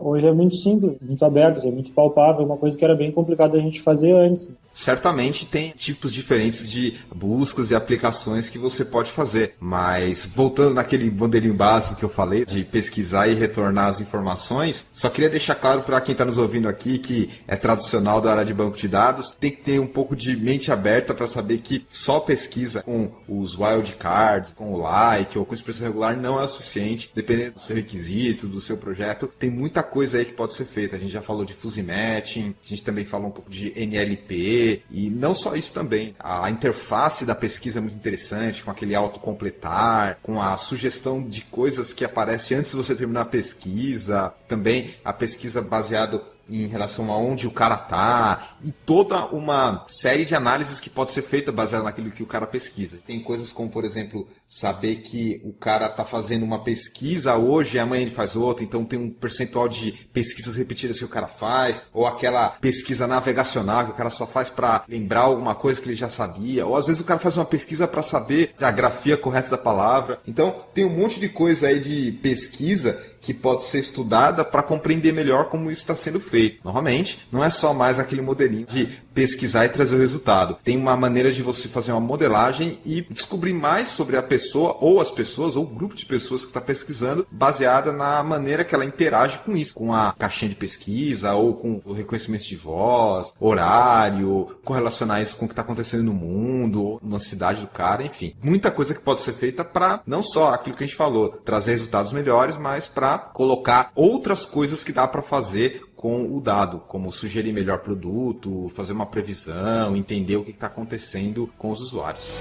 hoje é muito simples, muito aberto, é muito palpável, uma coisa que era bem complicada a gente fazer antes. Certamente tem tipos diferentes de buscas e aplicações que você pode fazer, mas voltando naquele modelinho básico que eu falei, de pesquisar e retornar as informações, só queria deixar claro para quem está nos ouvindo aqui, que é tradicional da área de banco de dados, tem que ter um pouco de mente aberta para saber que só pesquisa com os wildcards, com o like ou com expressão regular não é o suficiente, dependendo do seu requisito, do seu seu projeto, tem muita coisa aí que pode ser feita. A gente já falou de fuzzy matching, a gente também falou um pouco de NLP, e não só isso também. A interface da pesquisa é muito interessante, com aquele autocompletar, com a sugestão de coisas que aparecem antes de você terminar a pesquisa, também a pesquisa baseada em relação a onde o cara tá, e toda uma série de análises que pode ser feita baseada naquilo que o cara pesquisa. Tem coisas como, por exemplo, saber que o cara tá fazendo uma pesquisa hoje e amanhã ele faz outra, então tem um percentual de pesquisas repetidas que o cara faz, ou aquela pesquisa navegacional que o cara só faz para lembrar alguma coisa que ele já sabia, ou às vezes o cara faz uma pesquisa para saber a grafia correta da palavra. Então tem um monte de coisa aí de pesquisa que pode ser estudada para compreender melhor como isso está sendo feito. Normalmente, não é só mais aquele modelinho de pesquisar e trazer o resultado. Tem uma maneira de você fazer uma modelagem e descobrir mais sobre a pessoa, ou as pessoas, ou o grupo de pessoas que está pesquisando, baseada na maneira que ela interage com isso, com a caixinha de pesquisa, ou com o reconhecimento de voz, horário, correlacionar isso com o que está acontecendo no mundo, ou na cidade do cara, enfim. Muita coisa que pode ser feita para, não só aquilo que a gente falou, trazer resultados melhores, mas para colocar outras coisas que dá para fazer com o dado, como sugerir melhor produto, fazer uma previsão, entender o que está acontecendo com os usuários.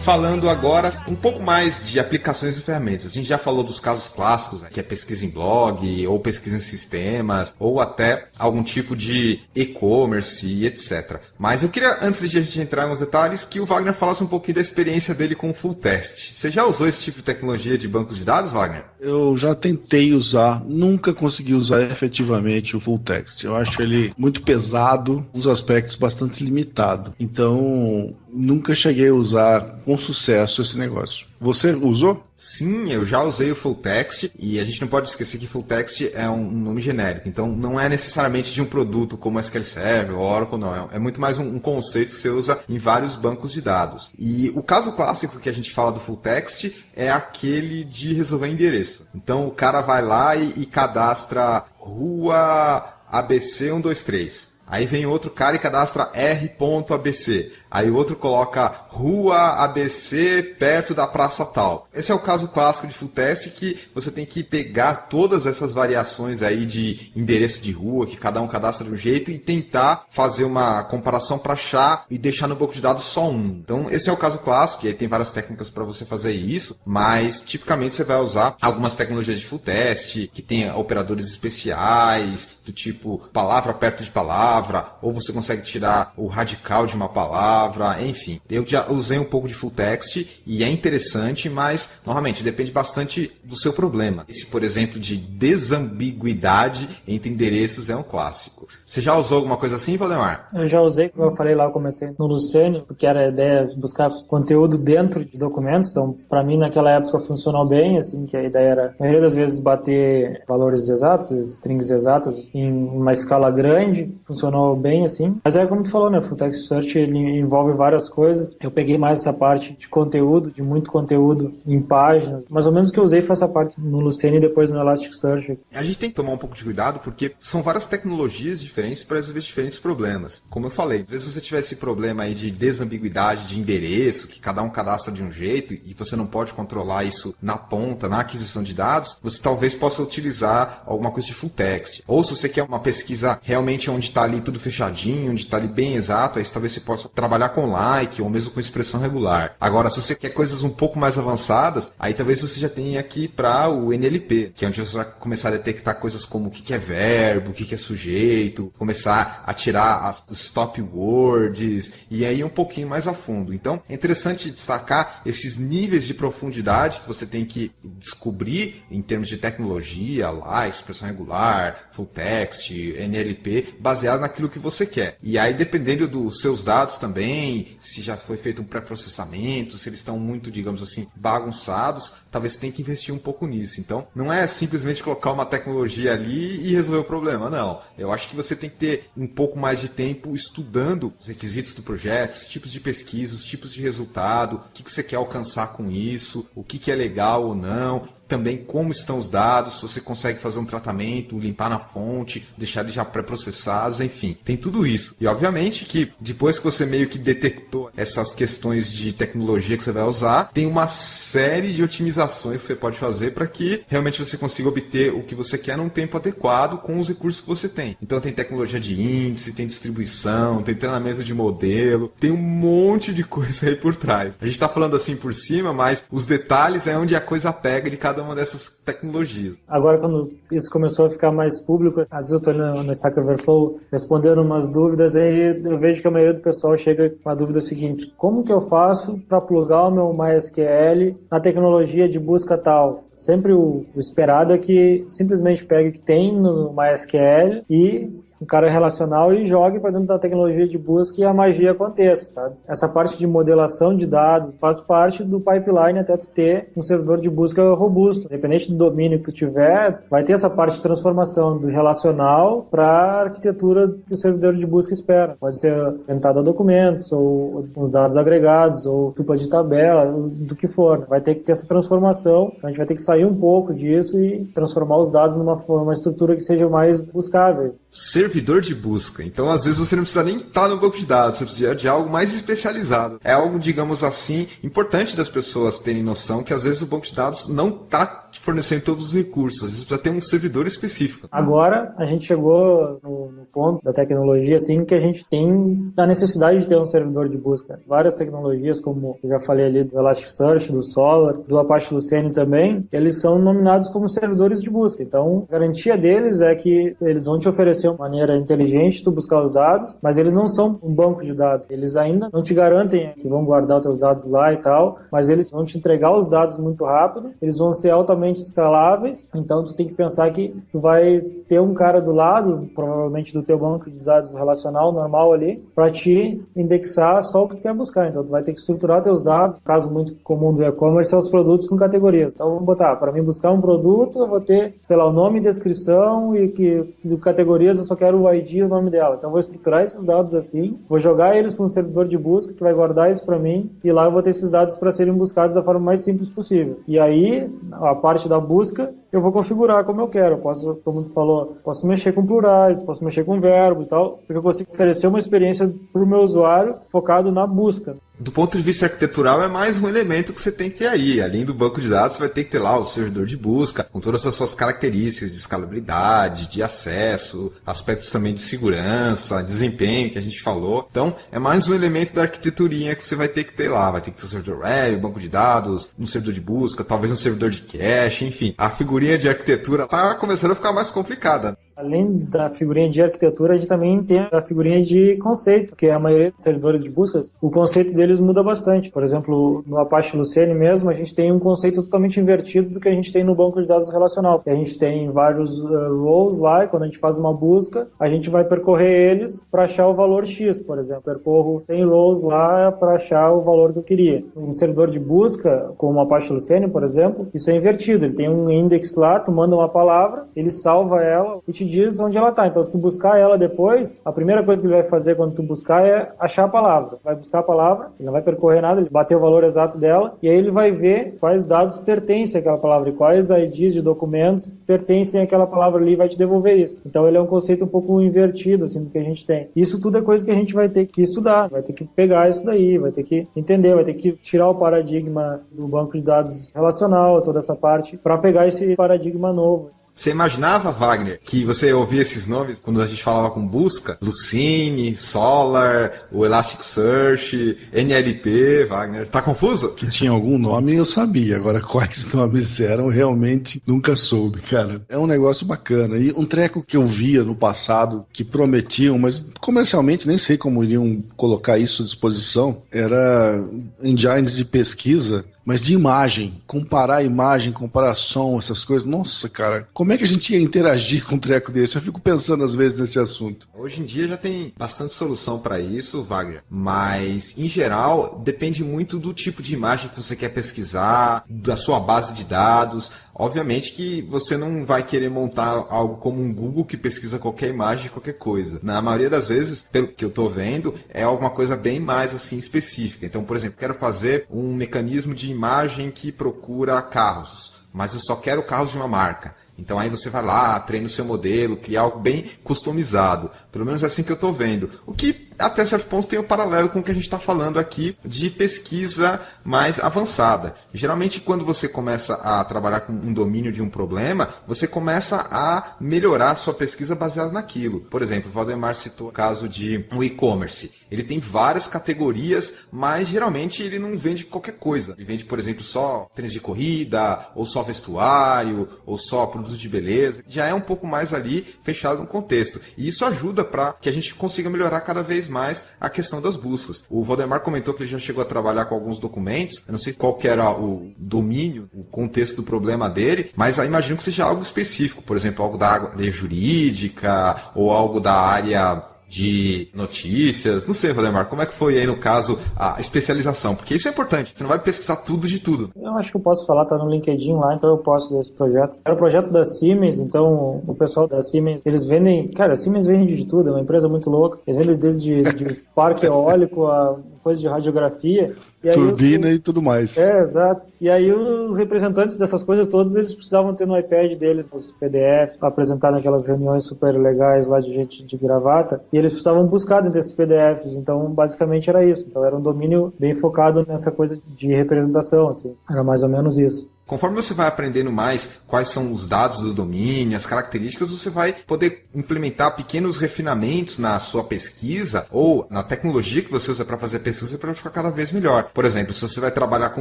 Falando agora um pouco mais de aplicações e ferramentas. A gente já falou dos casos clássicos, que é pesquisa em blog, ou pesquisa em sistemas, ou até algum tipo de e-commerce e etc. Mas eu queria, antes de a gente entrar nos detalhes, que o Wagner falasse um pouquinho da experiência dele com o Full Text. Você já usou esse tipo de tecnologia de bancos de dados, Wagner? Eu já tentei usar, nunca consegui usar efetivamente o Full Text. Eu acho ele muito pesado, uns aspectos bastante limitado. Então, nunca cheguei a usar com sucesso esse negócio. Você usou? Sim, eu já usei o Full Text, e a gente não pode esquecer que Full Text é um nome genérico, então não é necessariamente de um produto como SQL Server ou Oracle, não. É muito mais um conceito que você usa em vários bancos de dados. E o caso clássico que a gente fala do Full Text é aquele de resolver endereço. Então o cara vai lá e cadastra rua ABC 123. Aí vem outro cara e cadastra R.ABC. Aí o outro coloca rua ABC perto da praça tal. Esse é o caso clássico de Full Text, que você tem que pegar todas essas variações aí de endereço de rua, que cada um cadastra de um jeito, e tentar fazer uma comparação para achar e deixar no banco de dados só um. Então esse é o caso clássico, e aí tem várias técnicas para você fazer isso, mas tipicamente você vai usar algumas tecnologias de Full Text, que tem operadores especiais, do tipo palavra perto de palavra, ou você consegue tirar o radical de uma palavra, enfim. Eu já usei um pouco de Full Text e é interessante, mas, novamente, depende bastante do seu problema. Esse, por exemplo, de desambiguidade entre endereços é um clássico. Você já usou alguma coisa assim, Valdemar? Eu já usei, como eu falei lá, eu comecei no Lucene, porque era a ideia de buscar conteúdo dentro de documentos, então, para mim, naquela época funcionou bem, assim, que a ideia era, a maioria das vezes, bater valores exatos, strings exatas, em uma escala grande, funcionou bem, assim. Mas é como tu falou, né, o Full Text Search, ele envolve várias coisas. Eu peguei mais essa parte de conteúdo, de muito conteúdo em páginas. Mais ou menos o que eu usei foi essa parte no Lucene e depois no Elasticsearch. A gente tem que tomar um pouco de cuidado, porque são várias tecnologias diferentes para resolver diferentes problemas. Como eu falei, às vezes você tiver esse problema aí de desambiguidade de endereço, que cada um cadastra de um jeito e você não pode controlar isso na ponta, na aquisição de dados, você talvez possa utilizar alguma coisa de Full Text. Ou se você quer uma pesquisa realmente onde está ali tudo fechadinho, onde está ali bem exato, aí talvez você possa trabalhar com like ou mesmo com expressão regular. Agora, se você quer coisas um pouco mais avançadas, aí talvez você já tenha que ir para o NLP, que é onde você vai começar a detectar coisas como o que é verbo, o que é sujeito, começar a tirar os stop words e aí um pouquinho mais a fundo. Então, é interessante destacar esses níveis de profundidade que você tem que descobrir em termos de tecnologia, lá, expressão regular, Full Text, NLP, baseado naquilo que você quer. E aí, dependendo dos seus dados também, se já foi feito um pré-processamento, se eles estão muito, digamos assim, bagunçados, talvez você tenha que investir um pouco nisso. Então, não é simplesmente colocar uma tecnologia ali e resolver o problema, não. Eu acho que você tem que ter um pouco mais de tempo estudando os requisitos do projeto, os tipos de pesquisa, os tipos de resultado, o que você quer alcançar com isso, o que é legal ou não, também como estão os dados, se você consegue fazer um tratamento, limpar na fonte, deixar eles já pré-processados, enfim, tem tudo isso. E obviamente que depois que você meio que detectou essas questões de tecnologia que você vai usar, tem uma série de otimizações que você pode fazer para que realmente você consiga obter o que você quer num tempo adequado com os recursos que você tem. Então tem tecnologia de índice, tem distribuição, tem treinamento de modelo, tem um monte de coisa aí por trás. A gente está falando assim por cima, mas os detalhes é onde a coisa pega de cada uma dessas tecnologias. Agora, quando isso começou a ficar mais público, às vezes eu estou no Stack Overflow respondendo umas dúvidas, aí eu vejo que a maioria do pessoal chega com a dúvida seguinte: como que eu faço para plugar o meu MySQL na tecnologia de busca tal? Sempre o esperado é que simplesmente pegue o que tem no MySQL e um cara relacional e jogue para dentro da tecnologia de busca e a magia aconteça, sabe? Essa parte de modelação de dados faz parte do pipeline até tu ter um servidor de busca robusto. Independente do domínio que tu tiver, vai ter essa parte de transformação do relacional para a arquitetura que o servidor de busca espera. Pode ser orientado a documentos, ou os dados agregados, ou dupla de tabela, do que for. Vai ter que ter essa transformação, a gente vai ter que sair um pouco disso e transformar os dados numa estrutura que seja mais buscável. Servidor de busca. Então, às vezes, você não precisa nem estar no banco de dados, você precisa de algo mais especializado. É algo, digamos assim, importante das pessoas terem noção que, às vezes, o banco de dados não está fornecendo todos os recursos. Às vezes, precisa ter um servidor específico. Agora, a gente chegou no ponto da tecnologia, assim, que a gente tem a necessidade de ter um servidor de busca. Várias tecnologias, como eu já falei ali, do Elasticsearch, do Solr, do Apache Lucene também, eles são nominados como servidores de busca. Então, a garantia deles é que eles vão te oferecer uma maneira inteligente tu buscar os dados, mas eles não são um banco de dados. Eles ainda não te garantem que vão guardar os teus dados lá e tal, mas eles vão te entregar os dados muito rápido, eles vão ser altamente escaláveis, então tu tem que pensar que tu vai ter um cara do lado, provavelmente do teu banco de dados relacional normal ali, para te indexar só o que tu quer buscar. Então tu vai ter que estruturar teus dados. O caso muito comum do e-commerce é os produtos com categorias. Então vamos botar, para mim buscar um produto, eu vou ter, sei lá, o nome e descrição e que de categorias eu só quero o ID e o nome dela. Então eu vou estruturar esses dados assim, vou jogar eles para um servidor de busca que vai guardar isso para mim e lá eu vou ter esses dados para serem buscados da forma mais simples possível. E aí, a parte da busca, eu vou configurar como eu quero. Eu posso, como tu falou, posso mexer com plurais, posso mexer com verbo e tal, porque eu consigo oferecer uma experiência para o meu usuário focado na busca. Do ponto de vista arquitetural, é mais um elemento que você tem que ter aí. Além do banco de dados, você vai ter que ter lá o servidor de busca, com todas as suas características de escalabilidade, de acesso, aspectos também de segurança, desempenho, que a gente falou. Então, é mais um elemento da arquiteturinha que você vai ter que ter lá. Vai ter que ter o servidor web, banco de dados, um servidor de busca, talvez um servidor de cache, enfim. A figurinha de arquitetura está começando a ficar mais complicada. Além da figurinha de arquitetura, a gente também tem a figurinha de conceito, que a maioria dos servidores de buscas, o conceito deles muda bastante. Por exemplo, no Apache Lucene mesmo, a gente tem um conceito totalmente invertido do que a gente tem no banco de dados relacional. A gente tem vários rows lá, e quando a gente faz uma busca, a gente vai percorrer eles para achar o valor X, por exemplo. Percorro 100 rows lá para achar o valor que eu queria. Um servidor de busca, como o Apache Lucene, por exemplo, isso é invertido. Ele tem um index lá, tu manda uma palavra, ele salva ela e te diz onde ela está. Então, se tu buscar ela depois, a primeira coisa que ele vai fazer quando tu buscar é achar a palavra. Vai buscar a palavra, ele não vai percorrer nada, ele bateu o valor exato dela, e aí ele vai ver quais dados pertencem àquela palavra e quais IDs de documentos pertencem àquela palavra ali e vai te devolver isso. Então, ele é um conceito um pouco invertido, assim, do que a gente tem. Isso tudo é coisa que a gente vai ter que estudar, vai ter que pegar isso daí, vai ter que entender, vai ter que tirar o paradigma do banco de dados relacional, toda essa parte, para pegar esse paradigma novo. Você imaginava, Wagner, que você ouvia esses nomes quando a gente falava com busca? Lucene, Solr, o Elasticsearch, NLP, Wagner. Tá confuso? Que tinha algum nome eu sabia, agora quais nomes eram realmente nunca soube, cara. É um negócio bacana. E um treco que eu via no passado, que prometiam, mas comercialmente nem sei como iriam colocar isso à disposição, era engines de pesquisa Mas de imagem, comparar imagem, comparar som, essas coisas, nossa, cara, como é que a gente ia interagir com um treco desse? Eu fico pensando às vezes nesse assunto. Hoje em dia já tem bastante solução para isso, Wagner, mas em geral depende muito do tipo de imagem que você quer pesquisar, da sua base de dados. Obviamente que você não vai querer montar algo como um Google que pesquisa qualquer imagem de qualquer coisa. Na maioria das vezes, pelo que eu estou vendo, é alguma coisa bem mais assim específica. Então, por exemplo, quero fazer um mecanismo de imagem que procura carros, mas eu só quero carros de uma marca. Então aí você vai lá, treina o seu modelo, cria algo bem customizado. Pelo menos é assim que eu estou vendo. O que até certo ponto tem um paralelo com o que a gente está falando aqui de pesquisa mais avançada. Geralmente quando você começa a trabalhar com um domínio de um problema, você começa a melhorar a sua pesquisa baseada naquilo. Por exemplo, o Valdemar citou o caso de um e-commerce. Ele tem várias categorias, mas geralmente ele não vende qualquer coisa. Ele vende, por exemplo, só tênis de corrida, ou só vestuário, ou só produtos de beleza. Já é um pouco mais ali fechado no contexto. E isso ajuda para que a gente consiga melhorar cada vez mais a questão das buscas. O Valdemar comentou que ele já chegou a trabalhar com alguns documentos. Eu não sei qual que era o domínio, o contexto do problema dele, mas eu imagino que seja algo específico. Por exemplo, algo da área jurídica ou algo da área de notícias. Não sei, Valdemar, como é que foi aí no caso a especialização? Porque isso é importante, você não vai pesquisar tudo de tudo. Eu acho que eu posso falar, tá no LinkedIn lá, então eu posso desse projeto. Era o projeto da Siemens, então o pessoal da Siemens, eles vendem, cara, a Siemens vende de tudo, é uma empresa muito louca. Eles vendem desde de parque eólico a coisa de radiografia. E aí turbina e tudo mais. Exato. E aí os representantes dessas coisas todas, eles precisavam ter no iPad deles os PDF para apresentar naquelas reuniões super legais lá de gente de gravata, e eles precisavam buscar dentro desses PDFs, então basicamente era isso. Então era um domínio bem focado nessa coisa de representação, assim. Era mais ou menos isso. Conforme você vai aprendendo mais quais são os dados do domínio, as características, você vai poder implementar pequenos refinamentos na sua pesquisa ou na tecnologia que você usa para fazer a pesquisa para ficar cada vez melhor. Por exemplo, se você vai trabalhar com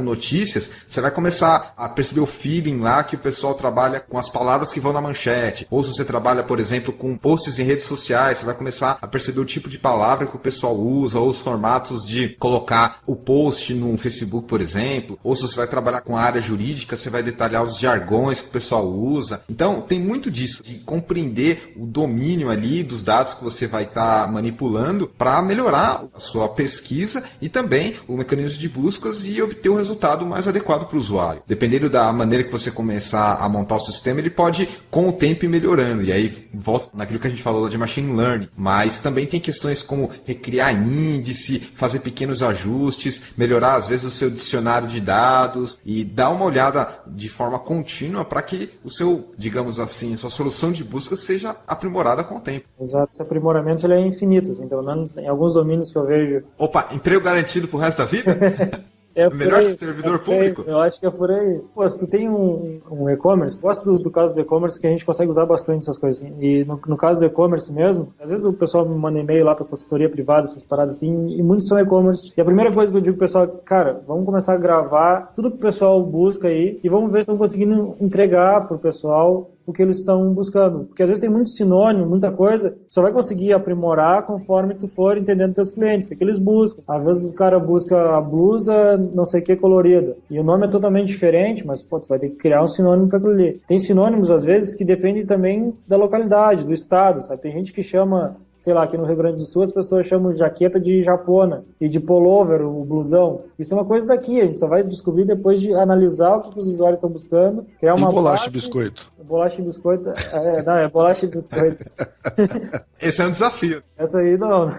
notícias, você vai começar a perceber o feeling lá que o pessoal trabalha com as palavras que vão na manchete. Ou se você trabalha, por exemplo, com posts em redes sociais, você vai começar a perceber o tipo de palavra que o pessoal usa, ou os formatos de colocar o post no Facebook, por exemplo. Ou se você vai trabalhar com a área jurídica, você vai detalhar os jargões que o pessoal usa. Então, tem muito disso, de compreender o domínio ali dos dados que você vai estar manipulando para melhorar a sua pesquisa e também o mecanismo de buscas e obter o resultado mais adequado para o usuário. Dependendo da maneira que você começar a montar o sistema, ele pode, com o tempo, ir melhorando. E aí, volta naquilo que a gente falou de machine learning. Mas também tem questões como recriar índice, fazer pequenos ajustes, melhorar, às vezes, o seu dicionário de dados e dar uma olhada de forma contínua para que o seu, digamos assim, sua solução de busca seja aprimorada com o tempo. Exato, esse aprimoramento ele é infinito, assim, pelo menos em alguns domínios que eu vejo. Opa, emprego garantido pro resto da vida? É melhor que servidor público? Eu acho que é por aí. Pô, se tu tem um e-commerce, gosto do caso do e-commerce que a gente consegue usar bastante essas coisas. Assim. E no caso do e-commerce mesmo, às vezes o pessoal me manda e-mail lá pra consultoria privada, essas paradas assim, e muitos são e-commerce. E a primeira coisa que eu digo pro pessoal é, cara, vamos começar a gravar tudo que o pessoal busca aí e vamos ver se estão conseguindo entregar pro pessoal o que eles estão buscando. Porque às vezes tem muito sinônimo, muita coisa, só vai conseguir aprimorar conforme tu for entendendo teus clientes, o que eles buscam. Às vezes os caras buscam a blusa não sei o que colorida, e o nome é totalmente diferente, mas pô, tu vai ter que criar um sinônimo para aquilo ali. Tem sinônimos às vezes que dependem também da localidade, do estado, sabe? Tem gente que chama, sei lá, aqui no Rio Grande do Sul as pessoas chamam jaqueta de japona e de pullover, o blusão. Isso é uma coisa daqui, a gente só vai descobrir depois de analisar o que os usuários estão buscando, criar uma bolacha e biscoito. Bolacha e biscoito, não, é bolacha e biscoito. Esse é um desafio. Essa aí não,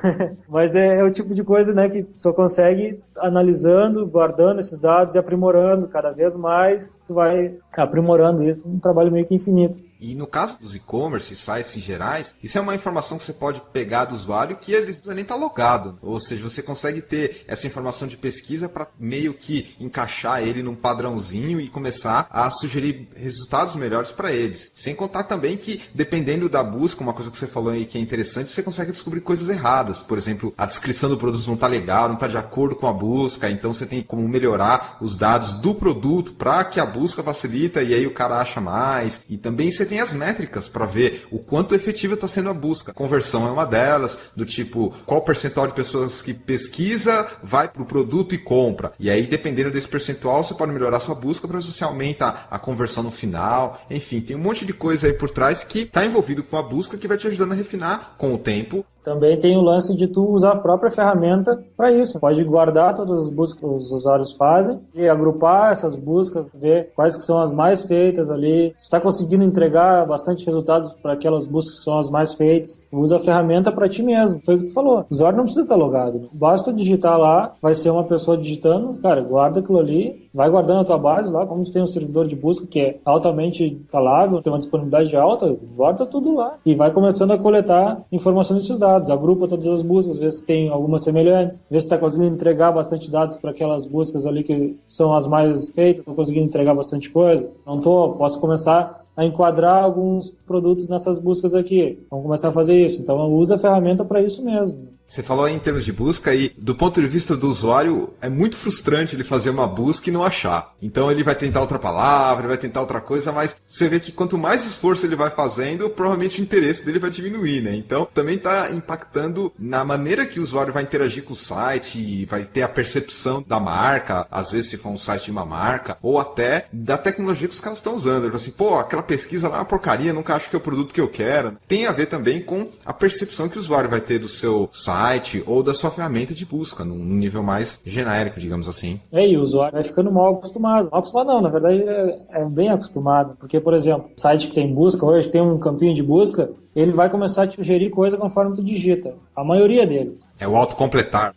mas é o tipo de coisa, né, que só consegue analisando, guardando esses dados e aprimorando cada vez mais, tu vai aprimorando isso, um trabalho meio que infinito. E no caso dos e-commerce, sites em gerais, isso é uma informação que você pode pegar do usuário que ele nem está logado. Ou seja, você consegue ter essa informação de pesquisa para meio que encaixar ele num padrãozinho e começar a sugerir resultados melhores para eles. Sem contar também que, dependendo da busca, uma coisa que você falou aí que é interessante, você consegue descobrir coisas erradas. Por exemplo, a descrição do produto não está legal, não está de acordo com a busca, então você tem como melhorar os dados do produto para que a busca facilita e aí o cara acha mais. E também você tem as métricas para ver o quanto efetiva está sendo a busca. Conversão é uma uma delas, do tipo, qual percentual de pessoas que pesquisa vai pro produto e compra. E aí, dependendo desse percentual, você pode melhorar sua busca para você aumentar a conversão no final. Enfim, tem um monte de coisa aí por trás que está envolvido com a busca que vai te ajudando a refinar com o tempo. Também tem o lance de tu usar a própria ferramenta para isso. Pode guardar todas as buscas que os usuários fazem e agrupar essas buscas, ver quais que são as mais feitas ali. Se está conseguindo entregar bastante resultados para aquelas buscas que são as mais feitas, usa a ferramenta para ti mesmo. Foi o que tu falou. O usuário não precisa estar logado, né? Basta digitar lá, vai ser uma pessoa digitando, cara, guarda aquilo ali, vai guardando a tua base lá, como tu tem um servidor de busca que é altamente escalável, tem uma disponibilidade alta, guarda tudo lá e vai começando a coletar informações desses dados. Agrupa todas as buscas, vê se tem algumas semelhantes, vê se está conseguindo entregar bastante dados para aquelas buscas ali que são as mais feitas, estou conseguindo entregar bastante coisa. Não posso começar a enquadrar alguns produtos nessas buscas aqui. Vamos começar a fazer isso. Então, usa a ferramenta para isso mesmo. Você falou aí em termos de busca e, do ponto de vista do usuário, é muito frustrante ele fazer uma busca e não achar. Então, ele vai tentar outra palavra, ele vai tentar outra coisa, mas você vê que quanto mais esforço ele vai fazendo, provavelmente o interesse dele vai diminuir, né? Então, também está impactando na maneira que o usuário vai interagir com o site, vai ter a percepção da marca, às vezes se for um site de uma marca, ou até da tecnologia que os caras estão usando. Ele fala assim, pô, aquela pesquisa lá é uma porcaria, nunca acho que é o produto que eu quero. Tem a ver também com a percepção que o usuário vai ter do seu site ou da sua ferramenta de busca, num nível mais genérico, digamos assim. E o usuário vai ficando mal acostumado. Mal acostumado não, na verdade é bem acostumado. Porque, por exemplo, site que tem busca, hoje tem um campinho de busca, ele vai começar a te sugerir coisa conforme tu digita. A maioria deles. É o autocompletar.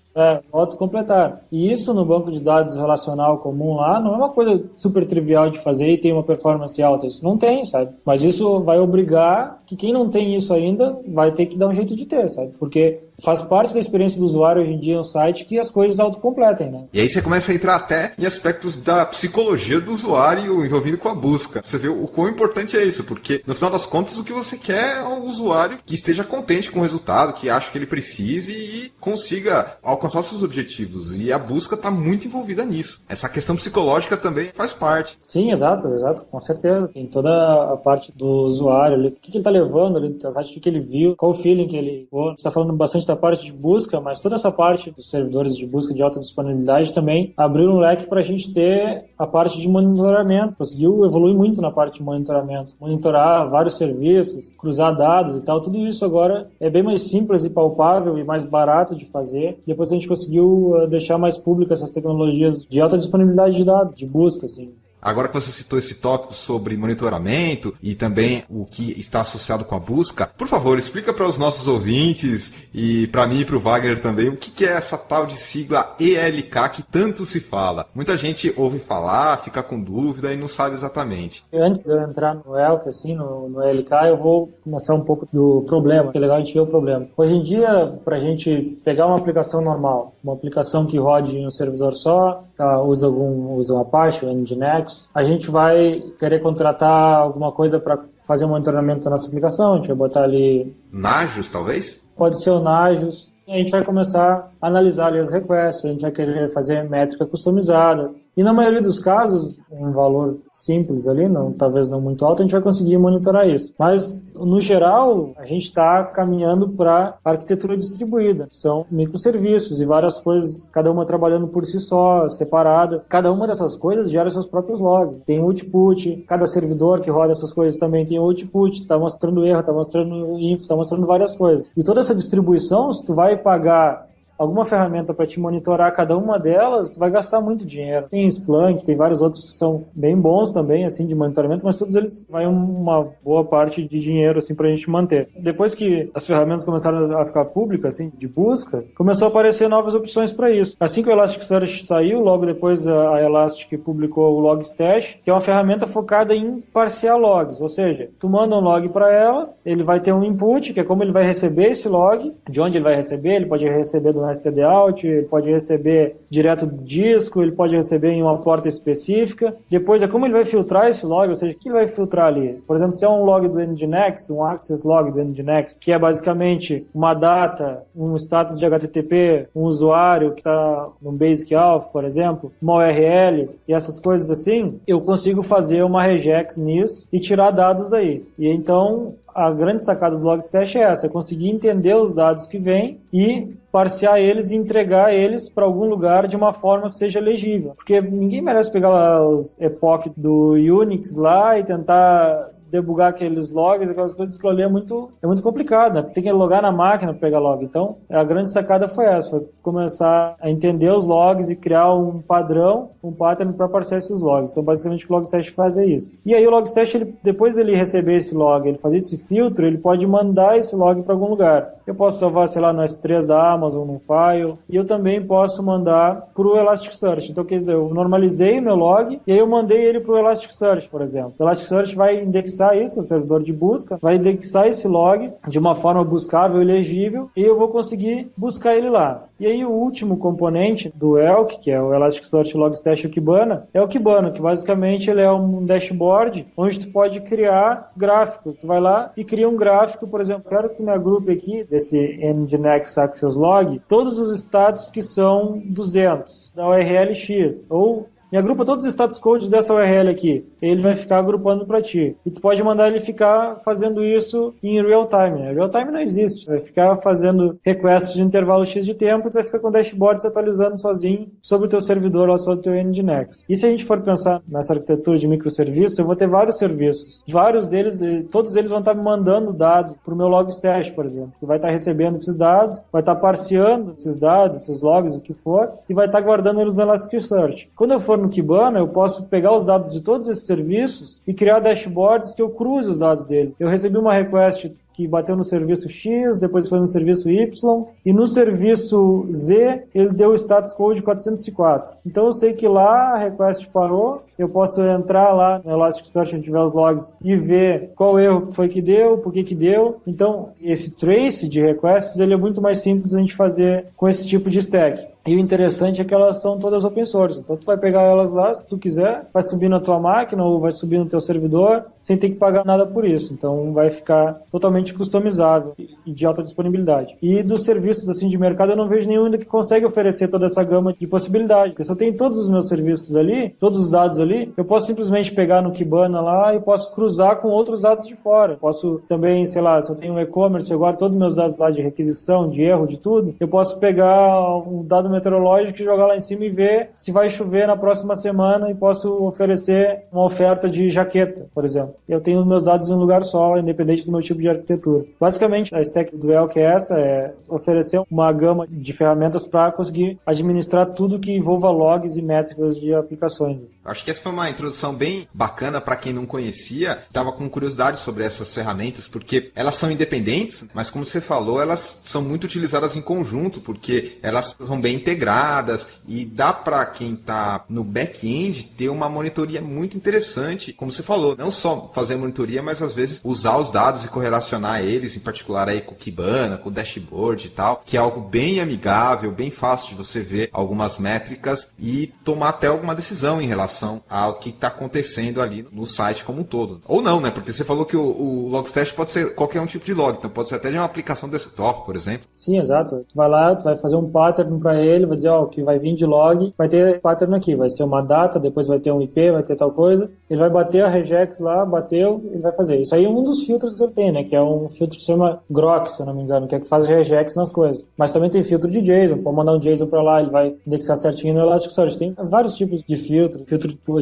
Autocompletar. E isso no banco de dados relacional comum lá não é uma coisa super trivial de fazer e tem uma performance alta. Isso não tem, sabe? Mas isso vai obrigar que quem não tem isso ainda vai ter que dar um jeito de ter, sabe? Porque faz parte da experiência do usuário hoje em dia no site que as coisas autocompletem, né? E aí você começa a entrar até em aspectos da psicologia do usuário envolvido com a busca. Você vê o quão importante é isso, porque no final das contas o que você quer é um usuário que esteja contente com o resultado, que acha que ele precise e consiga alcançar os seus objetivos. E a busca está muito envolvida nisso. Essa questão psicológica também faz parte. Sim, exato, com certeza. Tem toda a parte do usuário ali. O que ele está levando ali do site, o que ele viu, qual o feeling que ele... A gente está falando bastante da parte de busca, mas toda essa parte dos servidores de busca de alta disponibilidade também abriu um leque para a gente ter a parte de monitoramento. Conseguiu evoluir muito na parte de monitoramento. Monitorar vários serviços, cruzar dados e tal. Tudo isso agora é bem mais simples e palpável e mais barato de fazer. Depois a gente conseguiu deixar mais públicas essas tecnologias de alta disponibilidade de dados, de busca, assim. Agora que você citou esse tópico sobre monitoramento e também o que está associado com a busca, por favor, explica para os nossos ouvintes e para mim e para o Wagner também o que é essa tal de sigla ELK que tanto se fala. Muita gente ouve falar, fica com dúvida e não sabe exatamente. Antes de eu entrar no ELK, assim, no ELK, eu vou começar um pouco do problema, que é legal a gente ver o problema. Hoje em dia, para a gente pegar uma aplicação normal, uma aplicação que rode em um servidor só, usa um Apache, um Nginx, a gente vai querer contratar alguma coisa para fazer um monitoramento da nossa aplicação, a gente vai botar ali... Nagios, talvez? Pode ser o Nagios. E a gente vai começar a analisar ali as requests, a gente vai querer fazer métrica customizada. E na maioria dos casos, um valor simples ali, talvez não muito alto, a gente vai conseguir monitorar isso. Mas, no geral, a gente está caminhando para arquitetura distribuída. São microserviços e várias coisas, cada uma trabalhando por si só, separada. Cada uma dessas coisas gera seus próprios logs. Tem output, cada servidor que roda essas coisas também tem output, está mostrando erro, está mostrando info, está mostrando várias coisas. E toda essa distribuição, se tu vai pagar alguma ferramenta para te monitorar cada uma delas, tu vai gastar muito dinheiro. Tem Splunk, tem vários outros que são bem bons também, assim, de monitoramento, mas todos eles vai uma boa parte de dinheiro, assim, pra gente manter. Depois que as ferramentas começaram a ficar públicas, assim, de busca, começou a aparecer novas opções para isso. Assim que o Elasticsearch saiu, logo depois a Elastic publicou o Logstash, que é uma ferramenta focada em parsear logs, ou seja, tu manda um log para ela, ele vai ter um input, que é como ele vai receber esse log, de onde ele vai receber, ele pode receber do std-out, ele pode receber direto do disco, ele pode receber em uma porta específica. Depois é como ele vai filtrar esse log, ou seja, o que ele vai filtrar ali? Por exemplo, se é um log do Nginx, um access log do Nginx, que é basicamente uma data, um status de HTTP, um usuário que está no Basic Auth, por exemplo, uma URL e essas coisas assim, eu consigo fazer uma regex nisso e tirar dados daí. E então A grande sacada do Logstash é essa, é conseguir entender os dados que vêm e parsear eles e entregar eles para algum lugar de uma forma que seja legível. Porque ninguém merece pegar lá os epoch do Unix lá e tentar debugar aqueles logs, aquelas coisas que ali é muito complicado, né? Tem que logar na máquina para pegar log. Então, a grande sacada foi essa, foi começar a entender os logs e criar um padrão, um pattern para parsear esses logs. Então, basicamente, o que o Logstash faz é isso. E aí, o Logstash, depois ele receber esse log, ele fazer esse filtro, ele pode mandar esse log para algum lugar. Eu posso salvar, sei lá, no S3 da Amazon, num file, e eu também posso mandar para o Elasticsearch. Então, quer dizer, eu normalizei o meu log e aí eu mandei ele para o Elasticsearch, por exemplo. O Elasticsearch vai indexar isso, o servidor de busca, vai indexar esse log de uma forma buscável e legível e eu vou conseguir buscar ele lá. E aí o último componente do ELK, que é o Elasticsearch Logstash e o Kibana, é o Kibana, que basicamente ele é um dashboard onde tu pode criar gráficos. Tu vai lá e cria um gráfico, por exemplo, quero que tu me agrupe aqui, desse Nginx Access Log, todos os status que são 200, da URL X, ou me agrupa todos os status codes dessa URL aqui. Ele vai ficar agrupando para ti. E tu pode mandar ele ficar fazendo isso em real time. Né? Real time não existe. Tu vai ficar fazendo requests de intervalo X de tempo e tu vai ficar com o dashboard se atualizando sozinho sobre o teu servidor ou sobre o teu Nginx. E se a gente for pensar nessa arquitetura de microserviços, eu vou ter vários serviços. Vários deles, todos eles vão estar me mandando dados para o meu Logstash, por exemplo. Que vai estar recebendo esses dados, vai estar parseando esses dados, esses logs, o que for, e vai estar guardando eles no Elasticsearch. Quando eu for no Kibana, eu posso pegar os dados de todos esses serviços e criar dashboards que eu cruze os dados dele. Eu recebi uma request que bateu no serviço X, depois foi no serviço Y, e no serviço Z ele deu o status code 404. Então eu sei que lá a request parou, eu posso entrar lá no Elasticsearch onde tiver os logs e ver qual erro foi que deu, por que deu. Então esse trace de requests ele é muito mais simples a gente fazer com esse tipo de stack. E o interessante é que elas são todas open source. Então tu vai pegar elas lá, se tu quiser, vai subir na tua máquina ou vai subir no teu servidor, sem ter que pagar nada por isso. Então vai ficar totalmente customizável e de alta disponibilidade. E dos serviços assim de mercado eu não vejo nenhum ainda que consegue oferecer toda essa gama de possibilidade. Porque se eu tenho todos os meus serviços ali, todos os dados ali, eu posso simplesmente pegar no Kibana lá e posso cruzar com outros dados de fora. Posso também, sei lá, se eu tenho um e-commerce, eu guardo todos os meus dados lá de requisição, de erro, de tudo, eu posso pegar um dado meteorológico, jogar lá em cima e ver se vai chover na próxima semana e posso oferecer uma oferta de jaqueta, por exemplo. Eu tenho os meus dados em um lugar só, independente do meu tipo de arquitetura. Basicamente, a stack do ELK é essa, é oferecer uma gama de ferramentas para conseguir administrar tudo que envolva logs e métricas de aplicações. Acho que essa foi uma introdução bem bacana para quem não conhecia, estava com curiosidade sobre essas ferramentas, porque elas são independentes, mas como você falou, elas são muito utilizadas em conjunto, porque elas são bem integradas e dá para quem está no back-end ter uma monitoria muito interessante, como você falou, não só fazer monitoria, mas às vezes usar os dados e correlacionar eles, em particular aí com o Kibana, com o dashboard e tal, que é algo bem amigável, bem fácil de você ver algumas métricas e tomar até alguma decisão em relação ao que está acontecendo ali no site como um todo. Ou não, né? Porque você falou que o Logstash pode ser qualquer um tipo de log, então pode ser até de uma aplicação desktop, por exemplo. Sim, exato. Tu vai lá, tu vai fazer um pattern para ele, vai dizer, ó, o que vai vir de log, vai ter pattern aqui, vai ser uma data, depois vai ter um IP, vai ter tal coisa, ele vai bater a regex lá, bateu, ele vai fazer. Isso aí é um dos filtros que ele tem, né, que é um filtro que se chama Grok, se eu não me engano, que é que faz regex nas coisas. Mas também tem filtro de JSON, pode mandar um JSON para lá, ele vai indexar certinho no Elasticsearch. Tem vários tipos de filtro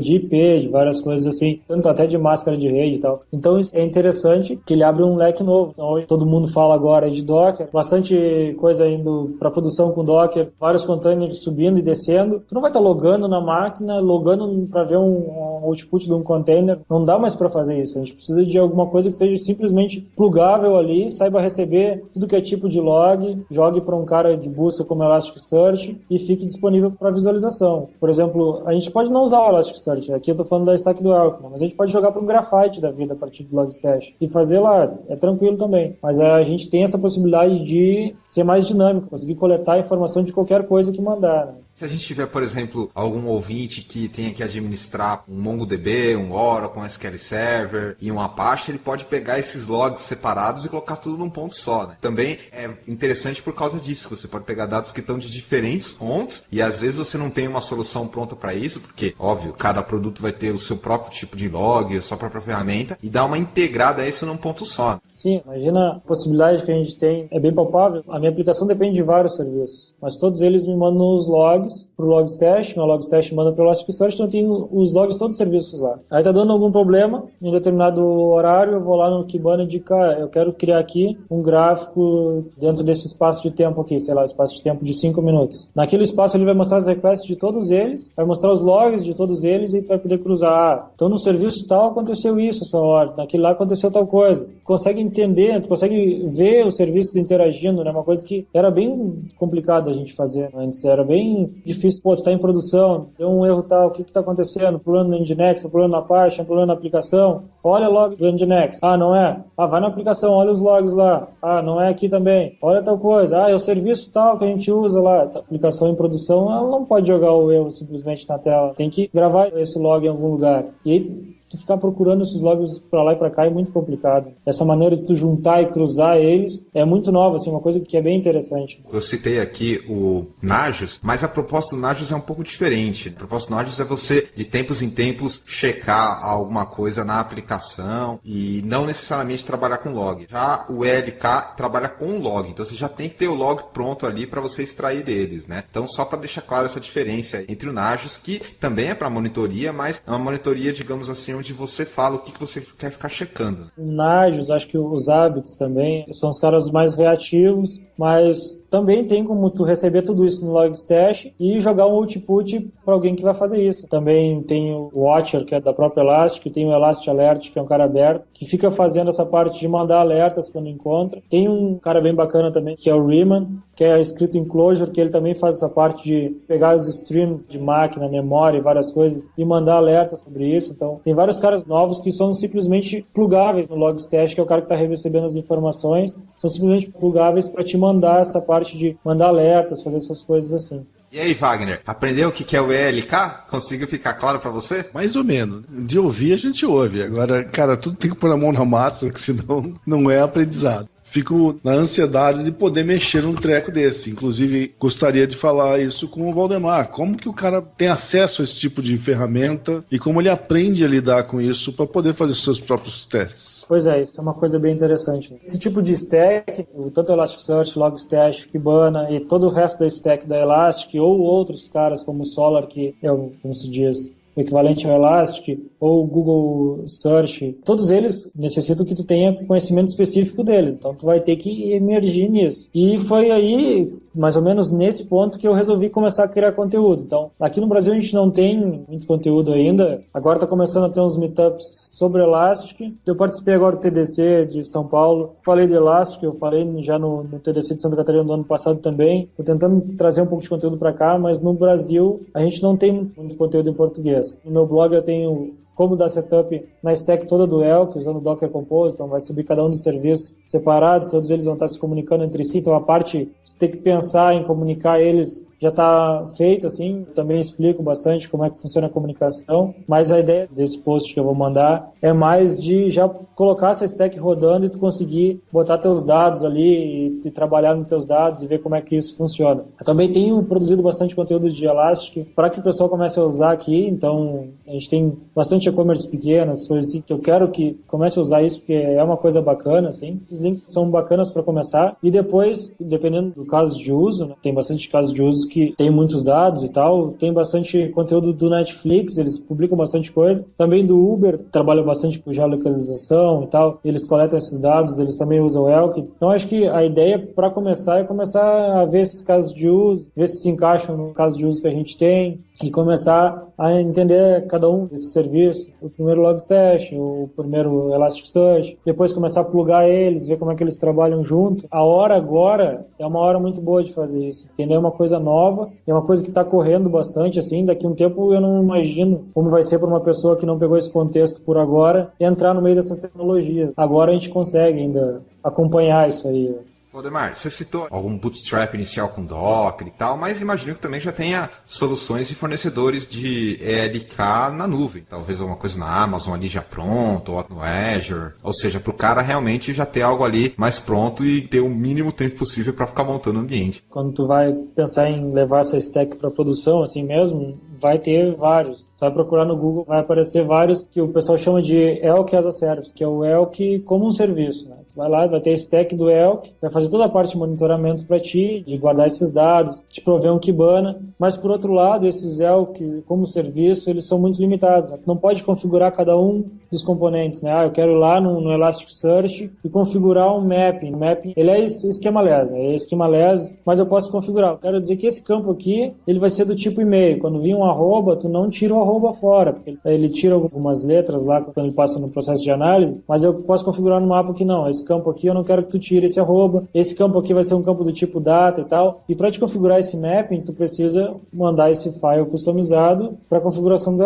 de IP, de várias coisas assim, tanto até de máscara de rede e tal. Então é interessante que ele abre um leque novo. Então hoje todo mundo fala agora de Docker, bastante coisa indo para produção com Docker, vários containers subindo e descendo. Tu não vai estar logando na máquina, logando para ver um output de um container. Não dá mais para fazer isso. A gente precisa de alguma coisa que seja simplesmente plugável ali, saiba receber tudo que é tipo de log, jogue para um cara de busca como Elasticsearch e fique disponível para visualização. Por exemplo, a gente pode não usar o Elasticsearch. Aqui eu estou falando da stack do ELK, mas a gente pode jogar para um Graphite da vida a partir do Logstash e fazer lá. É tranquilo também. Mas a gente tem essa possibilidade de ser mais dinâmico, conseguir coletar informação de qualquer coisa que mandar, né? Se a gente tiver, por exemplo, algum ouvinte que tenha que administrar um MongoDB, um Oracle, um SQL Server e um Apache, ele pode pegar esses logs separados e colocar tudo num ponto só, né? Também é interessante por causa disso, que você pode pegar dados que estão de diferentes fontes e às vezes você não tem uma solução pronta para isso, porque, óbvio, cada produto vai ter o seu próprio tipo de log, a sua própria ferramenta, e dar uma integrada a isso num ponto só. Sim, imagina a possibilidade que a gente tem, é bem palpável. A minha aplicação depende de vários serviços, mas todos eles me mandam os logs pro Logstash, meu Logstash manda pelo Elasticsearch, então eu tenho os logs de todos os serviços lá. Aí tá dando algum problema, em determinado horário eu vou lá no Kibana e digo, eu quero criar aqui um gráfico dentro desse espaço de tempo aqui, sei lá, espaço de tempo de 5 minutos. Naquele espaço ele vai mostrar as requests de todos eles, vai mostrar os logs de todos eles e tu vai poder cruzar. Então no serviço tal aconteceu isso essa hora, naquele lá aconteceu tal coisa. Consegue entender, tu consegue ver os serviços interagindo, né? Uma coisa que era bem complicado a gente fazer antes, era bem difícil. Pô, tu tá em produção, deu um erro tal, o que tá acontecendo? Problema no Nginx, problema na página, problema na aplicação. Olha log do Nginx. Ah, não é? Ah, vai na aplicação, olha os logs lá. Ah, não é aqui também. Olha tal coisa. Ah, é o serviço tal que a gente usa lá. A aplicação em produção, ela não pode jogar o erro simplesmente na tela. Tem que gravar esse log em algum lugar. E aí, tu ficar procurando esses logs pra lá e pra cá é muito complicado. Essa maneira de tu juntar e cruzar eles é muito nova, assim, uma coisa que é bem interessante. Eu citei aqui o Nagios, mas a proposta do Nagios é um pouco diferente. A proposta do Nagios é você, de tempos em tempos, checar alguma coisa na aplicação e não necessariamente trabalhar com log. Já o ELK trabalha com log, então você já tem que ter o log pronto ali para você extrair deles, né? Então, só para deixar claro essa diferença entre o Nagios, que também é para monitoria, mas é uma monitoria, digamos assim, onde você fala o que você quer ficar checando. Nagios, acho que os Zabbix também são os caras mais reativos, mas também tem como tu receber tudo isso no Logstash e jogar um output para alguém que vai fazer isso. Também tem o Watcher, que é da própria Elastic, tem o Elastic Alert, que é um cara aberto, que fica fazendo essa parte de mandar alertas quando encontra. Tem um cara bem bacana também, que é o Riemann, que é escrito em Clojure, que ele também faz essa parte de pegar os streams de máquina, memória e várias coisas e mandar alertas sobre isso. Então, tem vários caras novos que são simplesmente plugáveis no Logstash, que é o cara que está recebendo as informações, são simplesmente plugáveis para te mandar essa parte de mandar alertas, fazer essas coisas assim. E aí, Wagner, aprendeu o que é o ELK? Conseguiu ficar claro para você? Mais ou menos. De ouvir a gente ouve. Agora, cara, tudo tem que pôr a mão na massa, que senão não é aprendizado. Fico na ansiedade de poder mexer num treco desse. Inclusive, gostaria de falar isso com o Valdemar. Como que o cara tem acesso a esse tipo de ferramenta e como ele aprende a lidar com isso para poder fazer seus próprios testes? Pois é, isso é uma coisa bem interessante. Esse tipo de stack, tanto o Elasticsearch, Logstash, Kibana e todo o resto da stack da Elastic ou outros caras como o Solr, que é o, como se diz, o equivalente ao Elastic, ou o Google Search, todos eles necessitam que tu tenha conhecimento específico deles, então tu vai ter que emergir nisso. E foi aí, mais ou menos nesse ponto, que eu resolvi começar a criar conteúdo. Então, aqui no Brasil a gente não tem muito conteúdo ainda, agora está começando a ter uns meetups sobre Elastic. Eu participei agora do TDC de São Paulo, falei de Elastic, eu falei já no TDC de Santa Catarina do ano passado também. Estou tentando trazer um pouco de conteúdo para cá, mas no Brasil a gente não tem muito conteúdo em português. No meu blog eu tenho como dar setup na stack toda do Elk, usando o Docker Compose, então vai subir cada um dos serviços separados, todos eles vão estar se comunicando entre si, então a parte de ter que pensar em comunicar eles já está feito, assim, também explico bastante como é que funciona a comunicação, mas a ideia desse post que eu vou mandar é mais de já colocar essa stack rodando e tu conseguir botar teus dados ali e trabalhar nos teus dados e ver como é que isso funciona. Eu também tenho produzido bastante conteúdo de Elastic para que o pessoal comece a usar aqui, então a gente tem bastante e-commerce pequenas, coisas assim, que eu quero que comece a usar isso porque é uma coisa bacana, assim. Esses links são bacanas para começar e depois, dependendo do caso de uso, né, tem bastante casos de uso que tem muitos dados e tal, tem bastante conteúdo do Netflix, eles publicam bastante coisa, também do Uber, trabalham bastante com geolocalização e tal, eles coletam esses dados, eles também usam o Elk. Então acho que a ideia para começar é começar a ver esses casos de uso, ver se encaixam no caso de uso que a gente tem e começar a entender cada um desses serviços, o primeiro Logstash, o primeiro Elasticsearch, depois começar a plugar eles, ver como é que eles trabalham junto. A hora agora é uma hora muito boa de fazer isso, entender uma coisa nova, é uma coisa que está correndo bastante, assim, daqui a um tempo eu não imagino como vai ser para uma pessoa que não pegou esse contexto por agora, entrar no meio dessas tecnologias. Agora a gente consegue ainda acompanhar isso aí. Valdemar, você citou algum bootstrap inicial com Docker e tal, mas imagino que também já tenha soluções e fornecedores de ELK na nuvem. Talvez alguma coisa na Amazon ali já pronto, ou no Azure. Ou seja, para o cara realmente já ter algo ali mais pronto e ter o mínimo tempo possível para ficar montando o ambiente. Quando tu vai pensar em levar essa stack para produção, assim mesmo, vai ter vários. Tu vai procurar no Google, vai aparecer vários que o pessoal chama de Elk as a Service, que é o Elk como um serviço, né? Vai lá, vai ter a stack do Elk, vai fazer toda a parte de monitoramento para ti, de guardar esses dados, te prover um Kibana, mas por outro lado, esses Elk como serviço, eles são muito limitados. Tu não pode configurar cada um dos componentes, né? Eu quero ir lá no Elasticsearch e configurar um mapping. O mapping, ele é schema-less, mas eu posso configurar. Eu quero dizer que esse campo aqui, ele vai ser do tipo e-mail. Quando vir um arroba, tu não tira o arroba fora, porque ele tira algumas letras lá quando ele passa no processo de análise, mas eu posso configurar no mapa que não, esse campo aqui eu não quero que tu tire esse arroba, esse campo aqui vai ser um campo do tipo data e tal. E para te configurar esse mapping, tu precisa mandar esse file customizado para configuração do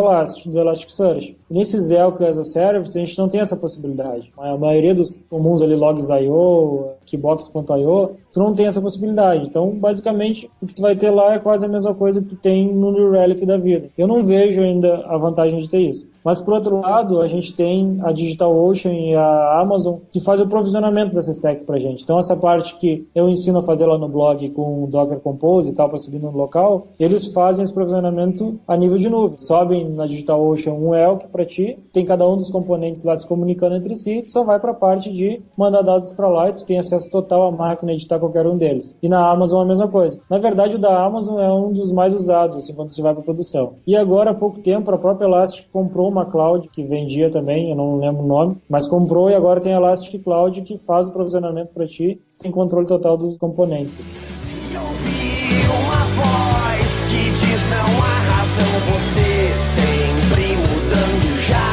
Elasticsearch. E nesses Elk as a Service, a gente não tem essa possibilidade. A maioria dos comuns ali, Logs.io, Keybox.io, tu não tem essa possibilidade. Então, basicamente, o que tu vai ter lá é quase a mesma coisa que tu tem no New Relic da vida. Eu não vejo ainda a vantagem de ter isso. Mas, por outro lado, a gente tem a DigitalOcean e a Amazon que fazem o provisionamento dessa stack pra gente. Então, essa parte que eu ensino a fazer lá no blog com o Docker Compose e tal, para subir no local, eles fazem esse provisionamento a nível de nuvem. Sobem na DigitalOcean um Elk para ti, tem cada um dos componentes lá se comunicando entre si, e tu só vai para a parte de mandar dados para lá e tu tem acesso total à máquina e editar qualquer um deles. E na Amazon a mesma coisa. Na verdade, o da Amazon é um dos mais usados, assim, quando você vai para produção. E agora, há pouco tempo, a própria Elastic comprou uma cloud que vendia também, eu não lembro o nome, mas comprou e agora tem a Elastic Cloud que faz o provisionamento para ti, você tem controle total dos componentes. E ouvi uma voz que diz não há razão, você sempre mudando já,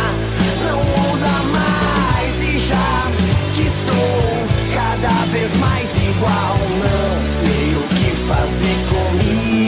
não muda mais e já que estou cada vez mais igual, não sei o que fazer comigo.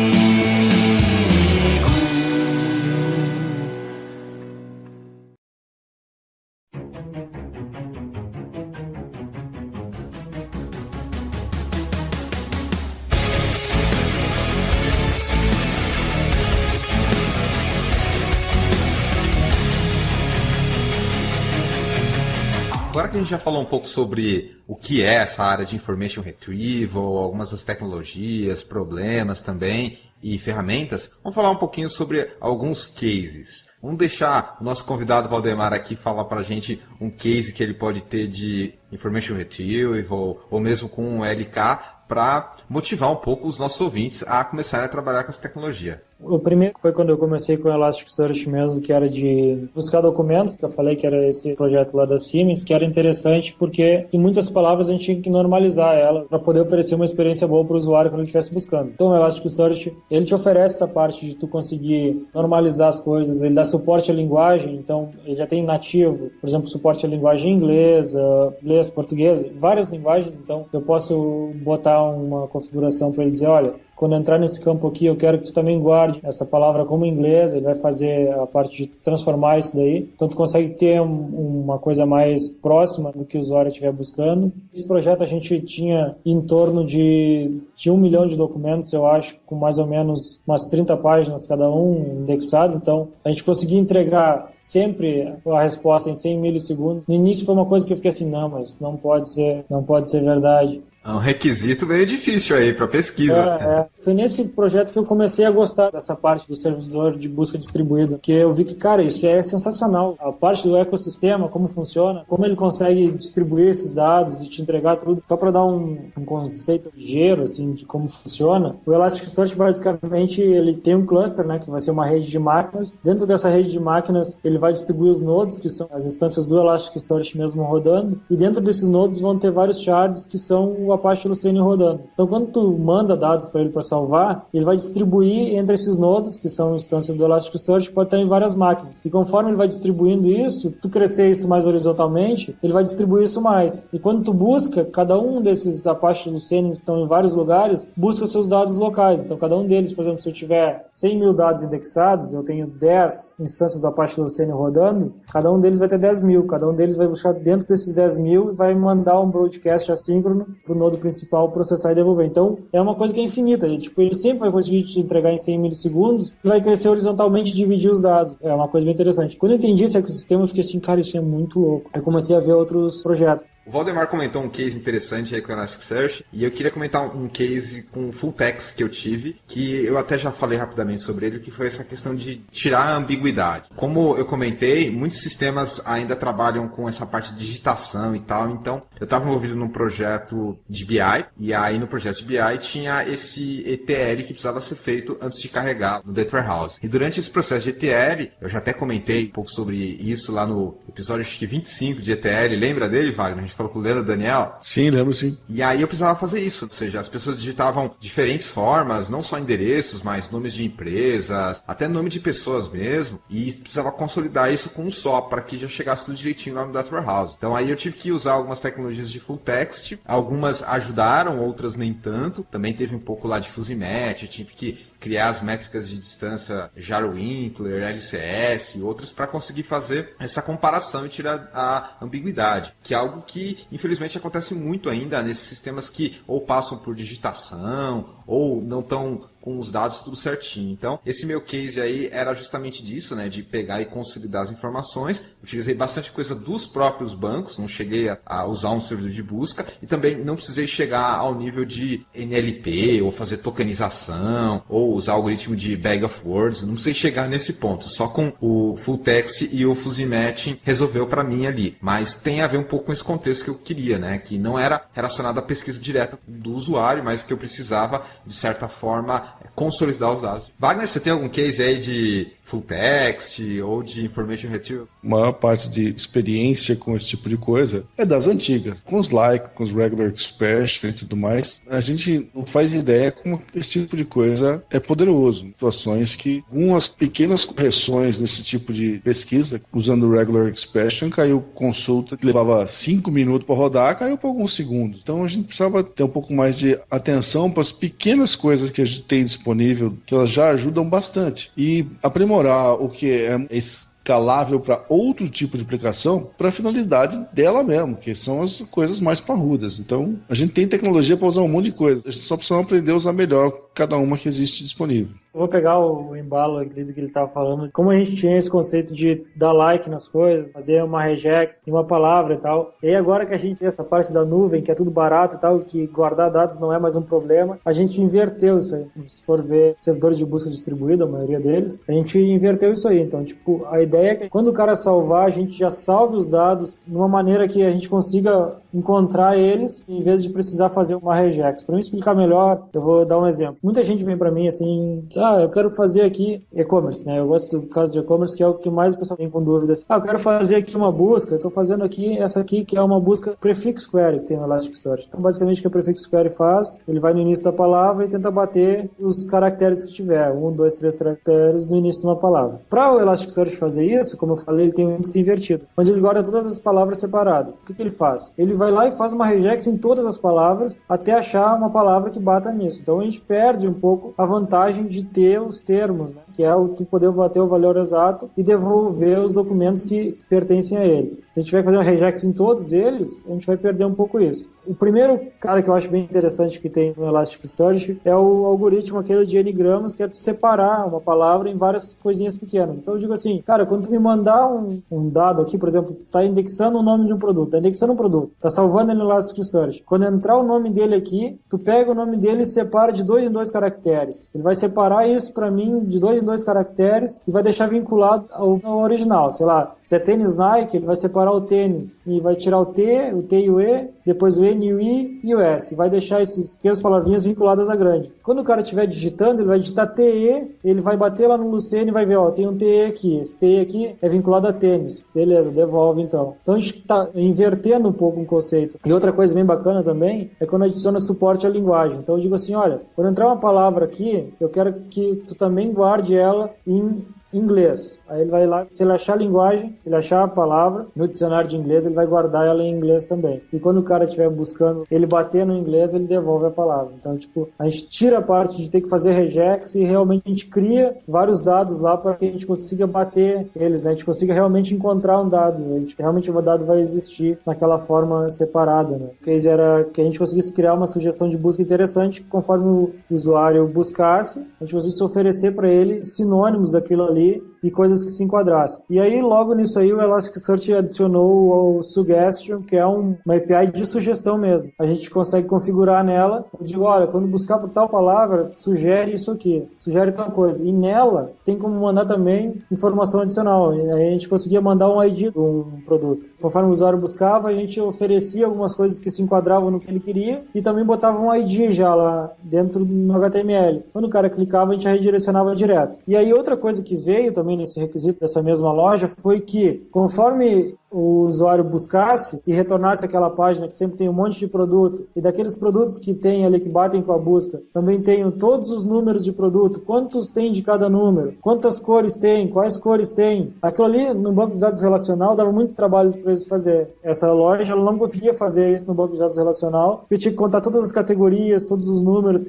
Agora que a gente já falou um pouco sobre o que é essa área de Information Retrieval, algumas das tecnologias, problemas também e ferramentas, vamos falar um pouquinho sobre alguns cases. Vamos deixar o nosso convidado Valdemar aqui falar para a gente um case que ele pode ter de Information Retrieval ou mesmo com um LK para motivar um pouco os nossos ouvintes a começarem a trabalhar com essa tecnologia. O primeiro foi quando eu comecei com o Elasticsearch mesmo, que era de buscar documentos, que eu falei que era esse projeto lá da Siemens, que era interessante porque em muitas palavras a gente tinha que normalizar elas para poder oferecer uma experiência boa para o usuário quando ele estivesse buscando. Então o Elasticsearch, ele te oferece essa parte de tu conseguir normalizar as coisas, ele dá suporte à linguagem, então ele já tem nativo, por exemplo, suporte à linguagem inglesa, inglês, português, várias linguagens, então eu posso botar uma configuração para ele dizer, olha, quando entrar nesse campo aqui, eu quero que tu também guarde essa palavra como inglês, ele vai fazer a parte de transformar isso daí. Então, tu consegue ter uma coisa mais próxima do que o usuário estiver buscando. Esse projeto a gente tinha em torno de 1 milhão de documentos, eu acho, com mais ou menos umas 30 páginas cada um indexados. Então, a gente conseguia entregar sempre a resposta em 100 milissegundos. No início foi uma coisa que eu fiquei assim, não, mas não pode ser verdade. É um requisito meio difícil aí para pesquisa. Foi nesse projeto que eu comecei a gostar dessa parte do servidor de busca distribuída, que eu vi que, cara, isso é sensacional. A parte do ecossistema, como funciona, como ele consegue distribuir esses dados e te entregar tudo. Só para dar um conceito ligeiro, assim, de como funciona, o Elasticsearch, basicamente, ele tem um cluster, né, que vai ser uma rede de máquinas. Dentro dessa rede de máquinas, ele vai distribuir os nodes, que são as instâncias do Elasticsearch mesmo rodando, e dentro desses nodes vão ter vários shards, que são o Apache Lucene rodando. Então, quando tu manda dados para ele para salvar, ele vai distribuir entre esses nodos, que são instâncias do Elasticsearch, que pode estar em várias máquinas. E conforme ele vai distribuindo isso, tu crescer isso mais horizontalmente, ele vai distribuir isso mais. E quando tu busca, cada um desses Apache Lucene que estão em vários lugares, busca seus dados locais. Então, cada um deles, por exemplo, se eu tiver 100 mil dados indexados, eu tenho 10 instâncias do Apache Lucene rodando, cada um deles vai ter 10 mil. Cada um deles vai buscar dentro desses 10 mil e vai mandar um broadcast assíncrono para o download principal, processar e devolver. Então, é uma coisa que é infinita. Tipo, ele sempre vai conseguir te entregar em 100 milissegundos e vai crescer horizontalmente e dividir os dados. É uma coisa bem interessante. Quando eu entendi esse ecossistema, eu fiquei assim, cara, isso é muito louco. Aí comecei a ver outros projetos. O Valdemar comentou um case interessante aí com o Elasticsearch, e eu queria comentar um case com full text que eu tive, que eu até já falei rapidamente sobre ele, que foi essa questão de tirar a ambiguidade. Como eu comentei, muitos sistemas ainda trabalham com essa parte de digitação e tal, então eu estava envolvido num projeto de BI, e aí no projeto de BI tinha esse ETL que precisava ser feito antes de carregar no Data Warehouse. E durante esse processo de ETL, eu já até comentei um pouco sobre isso lá no episódio acho que 25 de ETL, lembra dele, Wagner? A gente falou com o Leandro Daniel. Sim, lembro sim. E aí eu precisava fazer isso, ou seja, as pessoas digitavam diferentes formas, não só endereços, mas nomes de empresas, até nome de pessoas mesmo, e precisava consolidar isso com um só, para que já chegasse tudo direitinho lá no Data Warehouse. Então aí eu tive que usar algumas tecnologias de full text, algumas ajudaram, outras nem tanto, também teve um pouco lá de fuzzy match, eu tive que criar as métricas de distância Jar-Winkler, LCS e outras para conseguir fazer essa comparação e tirar a ambiguidade, que é algo que infelizmente acontece muito ainda nesses sistemas que ou passam por digitação ou não estão com os dados tudo certinho. Então, esse meu case aí era justamente disso, né, de pegar e consolidar as informações. Utilizei bastante coisa dos próprios bancos, não cheguei a usar um servidor de busca e também não precisei chegar ao nível de NLP ou fazer tokenização ou usar algoritmo de bag of words, não precisei chegar nesse ponto. Só com o full text e o fuzzy matching resolveu para mim ali. Mas tem a ver um pouco com esse contexto que eu queria, né, que não era relacionado à pesquisa direta do usuário, mas que eu precisava, de certa forma, consolidar os dados. Wagner, você tem algum case aí de full text ou de information retrieval? A maior parte de experiência com esse tipo de coisa é das antigas, com os like, com os regular expression e tudo mais. A gente não faz ideia como esse tipo de coisa é poderoso. Situações que algumas pequenas correções nesse tipo de pesquisa, usando o regular expression, caiu consulta que levava 5 minutos para rodar, caiu por alguns segundos. Então a gente precisava ter um pouco mais de atenção para as pequenas coisas que a gente tem disponível, que elas já ajudam bastante. E aprimorar o que é escalável para outro tipo de aplicação para a finalidade dela mesmo, que são as coisas mais parrudas. Então, a gente tem tecnologia para usar um monte de coisa. A gente só precisa aprender a usar melhor cada uma que existe disponível. Eu vou pegar o embalo aqui do que ele estava falando. Como a gente tinha esse conceito de dar like nas coisas, fazer uma regex em uma palavra e tal. E aí agora que a gente tem essa parte da nuvem, que é tudo barato e tal, que guardar dados não é mais um problema, a gente inverteu isso aí. Se for ver servidores de busca distribuída, a maioria deles, a gente inverteu isso aí. Então, tipo, a ideia é que quando o cara salvar, a gente já salve os dados de uma maneira que a gente consiga encontrar eles, em vez de precisar fazer uma regex. Para me explicar melhor, eu vou dar um exemplo. Muita gente vem para mim assim, eu quero fazer aqui e-commerce, né? Eu gosto do caso de e-commerce, que é o que mais o pessoal tem com dúvidas. Eu quero fazer aqui uma busca, eu estou fazendo aqui essa aqui, que é uma busca prefix query, que tem no Elasticsearch. Então, basicamente, o que a prefix query faz, ele vai no início da palavra e tenta bater os caracteres que tiver, 1, 2, 3 caracteres no início de uma palavra. Para o Elasticsearch fazer isso, como eu falei, ele tem um índice invertido, onde ele guarda todas as palavras separadas. O que ele faz? Ele vai lá e faz uma regex em todas as palavras até achar uma palavra que bata nisso. Então, a gente perde um pouco a vantagem de ter os termos, né? Que é o que poder bater o valor exato e devolver os documentos que pertencem a ele. Se a gente tiver que fazer uma regex em todos eles, a gente vai perder um pouco isso. O primeiro cara que eu acho bem interessante que tem no Elasticsearch é o algoritmo aquele de N-gramas, que é tu separar uma palavra em várias coisinhas pequenas. Então eu digo assim, cara, quando tu me mandar um dado aqui, por exemplo, tá indexando o nome de um produto, tá indexando um produto, tá salvando ele no Elasticsearch. Quando entrar o nome dele aqui, tu pega o nome dele e separa de 2 em 2 caracteres. Ele vai separar isso para mim de 2 em 2 caracteres e vai deixar vinculado ao original. Sei lá, se é tênis Nike, ele vai separar o tênis e vai tirar o T e o E, depois o N, o I e o S. Vai deixar essas pequenas palavrinhas vinculadas a grande. Quando o cara estiver digitando, ele vai digitar TE, ele vai bater lá no Lucene e vai ver, tem um TE aqui. Esse TE aqui é vinculado a tênis. Beleza, devolve então. Então a gente está invertendo um pouco o conceito. E outra coisa bem bacana também é quando adiciona suporte à linguagem. Então eu digo assim, olha, quando entrar uma palavra aqui, eu quero que tu também guarde ela em inglês. Aí ele vai lá, se ele achar a linguagem, se ele achar a palavra no dicionário de inglês, ele vai guardar ela em inglês também. E quando o cara estiver buscando, ele bater no inglês, ele devolve a palavra. Então, tipo, a gente tira a parte de ter que fazer regex e realmente a gente cria vários dados lá para que a gente consiga bater eles, né? A gente consiga realmente encontrar um dado. Realmente o dado vai existir naquela forma separada, né? O case era que a gente conseguisse criar uma sugestão de busca interessante conforme o usuário buscasse, a gente conseguisse oferecer para ele sinônimos daquilo ali e coisas que se enquadrassem. E aí, logo nisso aí, o Elasticsearch adicionou o Suggestion, que é uma API de sugestão mesmo. A gente consegue configurar nela, eu digo, olha, quando buscar por tal palavra, sugere isso aqui, sugere tal coisa. E nela, tem como mandar também informação adicional. E aí a gente conseguia mandar um ID de um produto. Conforme o usuário buscava, a gente oferecia algumas coisas que se enquadravam no que ele queria e também botava um ID já lá dentro do HTML. Quando o cara clicava, a gente redirecionava direto. E aí outra coisa que veio também nesse requisito dessa mesma loja foi que, conforme o usuário buscasse e retornasse aquela página que sempre tem um monte de produto, e daqueles produtos que tem ali que batem com a busca, também tenho todos os números de produto, quantos tem de cada número, quantas cores tem, quais cores tem. Aquilo ali no banco de dados relacional dava muito trabalho para eles fazer. Essa loja ela não conseguia fazer isso no banco de dados relacional, porque tinha que contar todas as categorias, todos os números,